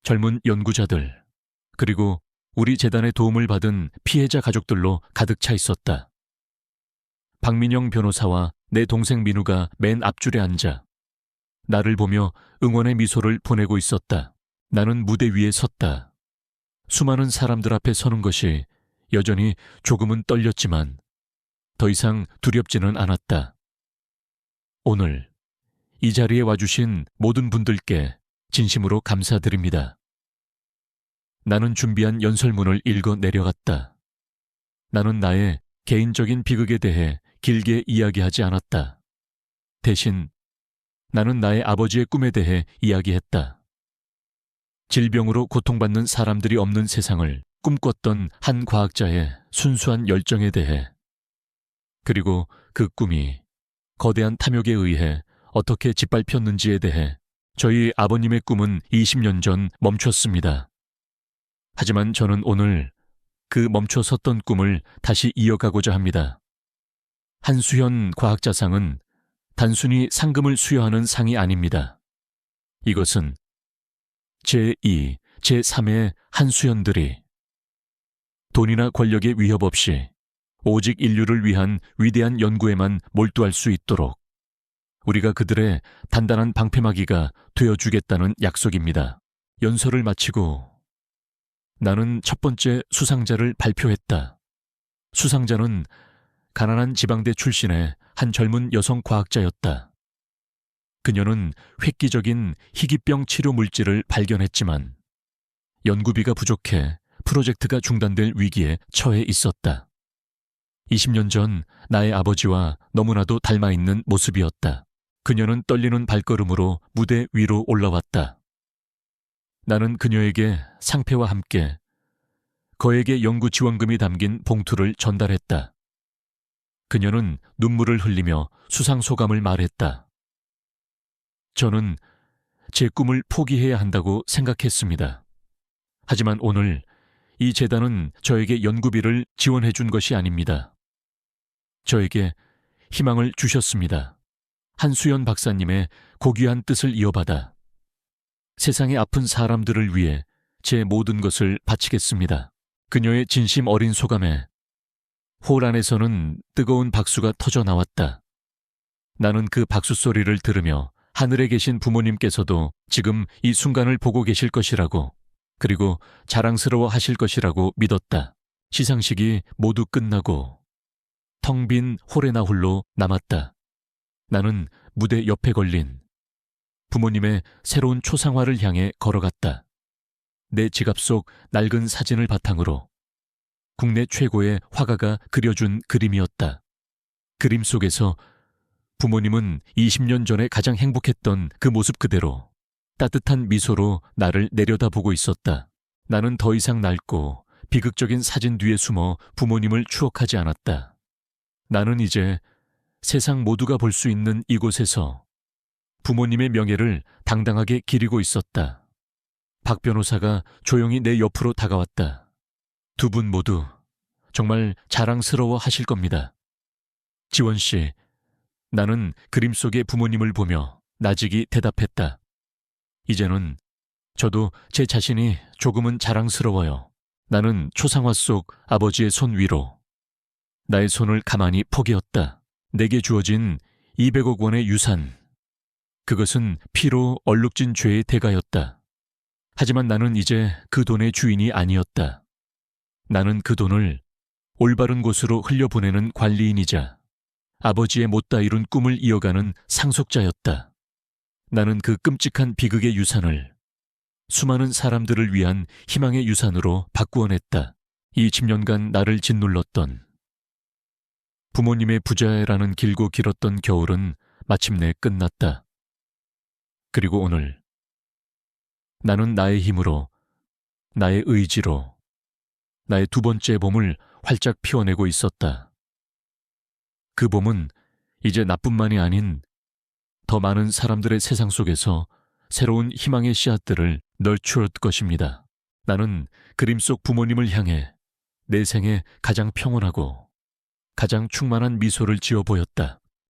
젊은 연구자들, 그리고 우리 재단의 도움을 받은 피해자 가족들로 가득 차 있었다. 박민영 변호사와 내 동생 민우가 맨 앞줄에 앉아 나를 보며 응원의 미소를 보내고 있었다. 나는 무대 위에 섰다. 수많은 사람들 앞에 서는 것이 여전히 조금은 떨렸지만 더 이상 두렵지는 않았다. 오늘 이 자리에 와주신 모든 분들께 진심으로 감사드립니다. 나는 준비한 연설문을 읽어 내려갔다. 나는 나의 개인적인 비극에 대해 길게 이야기하지 않았다. 대신 나는 나의 아버지의 꿈에 대해 이야기했다. 질병으로 고통받는 사람들이 없는 세상을 꿈꿨던 한 과학자의 순수한 열정에 대해, 그리고 그 꿈이 거대한 탐욕에 의해 어떻게 짓밟혔는지에 대해. 저희 아버님의 꿈은 20년 전 멈췄습니다. 하지만 저는 오늘 그 멈춰섰던 꿈을 다시 이어가고자 합니다. 한수연 과학자상은 단순히 상금을 수여하는 상이 아닙니다. 이것은 제2, 제3의 한수연들이 돈이나 권력의 위협 없이 오직 인류를 위한 위대한 연구에만 몰두할 수 있도록 우리가 그들의 단단한 방패막이가 되어주겠다는 약속입니다. 연설을 마치고 나는 첫 번째 수상자를 발표했다. 수상자는 가난한 지방대 출신의 한 젊은 여성 과학자였다. 그녀는 획기적인 희귀병 치료 물질을 발견했지만 연구비가 부족해 프로젝트가 중단될 위기에 처해 있었다. 20년 전 나의 아버지와 너무나도 닮아있는 모습이었다. 그녀는 떨리는 발걸음으로 무대 위로 올라왔다. 나는 그녀에게 상패와 함께 거액의 연구 지원금이 담긴 봉투를 전달했다. 그녀는 눈물을 흘리며 수상 소감을 말했다. 저는 제 꿈을 포기해야 한다고 생각했습니다. 하지만 오늘 이 재단은 저에게 연구비를 지원해 준 것이 아닙니다. 저에게 희망을 주셨습니다. 한수연 박사님의 고귀한 뜻을 이어받아 세상의 아픈 사람들을 위해 제 모든 것을 바치겠습니다. 그녀의 진심 어린 소감에 홀 안에서는 뜨거운 박수가 터져 나왔다. 나는 그 박수 소리를 들으며 하늘에 계신 부모님께서도 지금 이 순간을 보고 계실 것이라고, 그리고 자랑스러워 하실 것이라고 믿었다. 시상식이 모두 끝나고 텅 빈 홀에 나 홀로 남았다. 나는 무대 옆에 걸린 부모님의 새로운 초상화를 향해 걸어갔다. 내 지갑 속 낡은 사진을 바탕으로 국내 최고의 화가가 그려준 그림이었다. 그림 속에서 부모님은 20년 전에 가장 행복했던 그 모습 그대로 따뜻한 미소로 나를 내려다보고 있었다. 나는 더 이상 낡고 비극적인 사진 뒤에 숨어 부모님을 추억하지 않았다. 나는 이제 세상 모두가 볼 수 있는 이곳에서 부모님의 명예를 당당하게 기리고 있었다. 박 변호사가 조용히 내 옆으로 다가왔다. 두 분 모두 정말 자랑스러워 하실 겁니다. 지원 씨, 나는 그림 속의 부모님을 보며 나직이 대답했다. 이제는 저도 제 자신이 조금은 자랑스러워요. 나는 초상화 속 아버지의 손 위로 나의 손을 가만히 포개었다. 내게 주어진 200억 원의 유산. 그것은 피로 얼룩진 죄의 대가였다. 하지만 나는 이제 그 돈의 주인이 아니었다. 나는 그 돈을 올바른 곳으로 흘려보내는 관리인이자 아버지의 못다 이룬 꿈을 이어가는 상속자였다. 나는 그 끔찍한 비극의 유산을 수많은 사람들을 위한 희망의 유산으로 바꾸어냈다. 이 10년간 나를 짓눌렀던 부모님의 부자라는 길고 길었던 겨울은 마침내 끝났다. 그리고 오늘 나는 나의 힘으로, 나의 의지로 나의 두 번째 봄을 활짝 피워내고 있었다. 그 봄은 이제 나뿐만이 아닌 더 많은 사람들의 세상 속에서 새로운 희망의 씨앗들을 널추을 것입니다. 나는 그림 속 부모님을 향해 내 생에 가장 평온하고 가장 충만한 미소를 지어 보였다.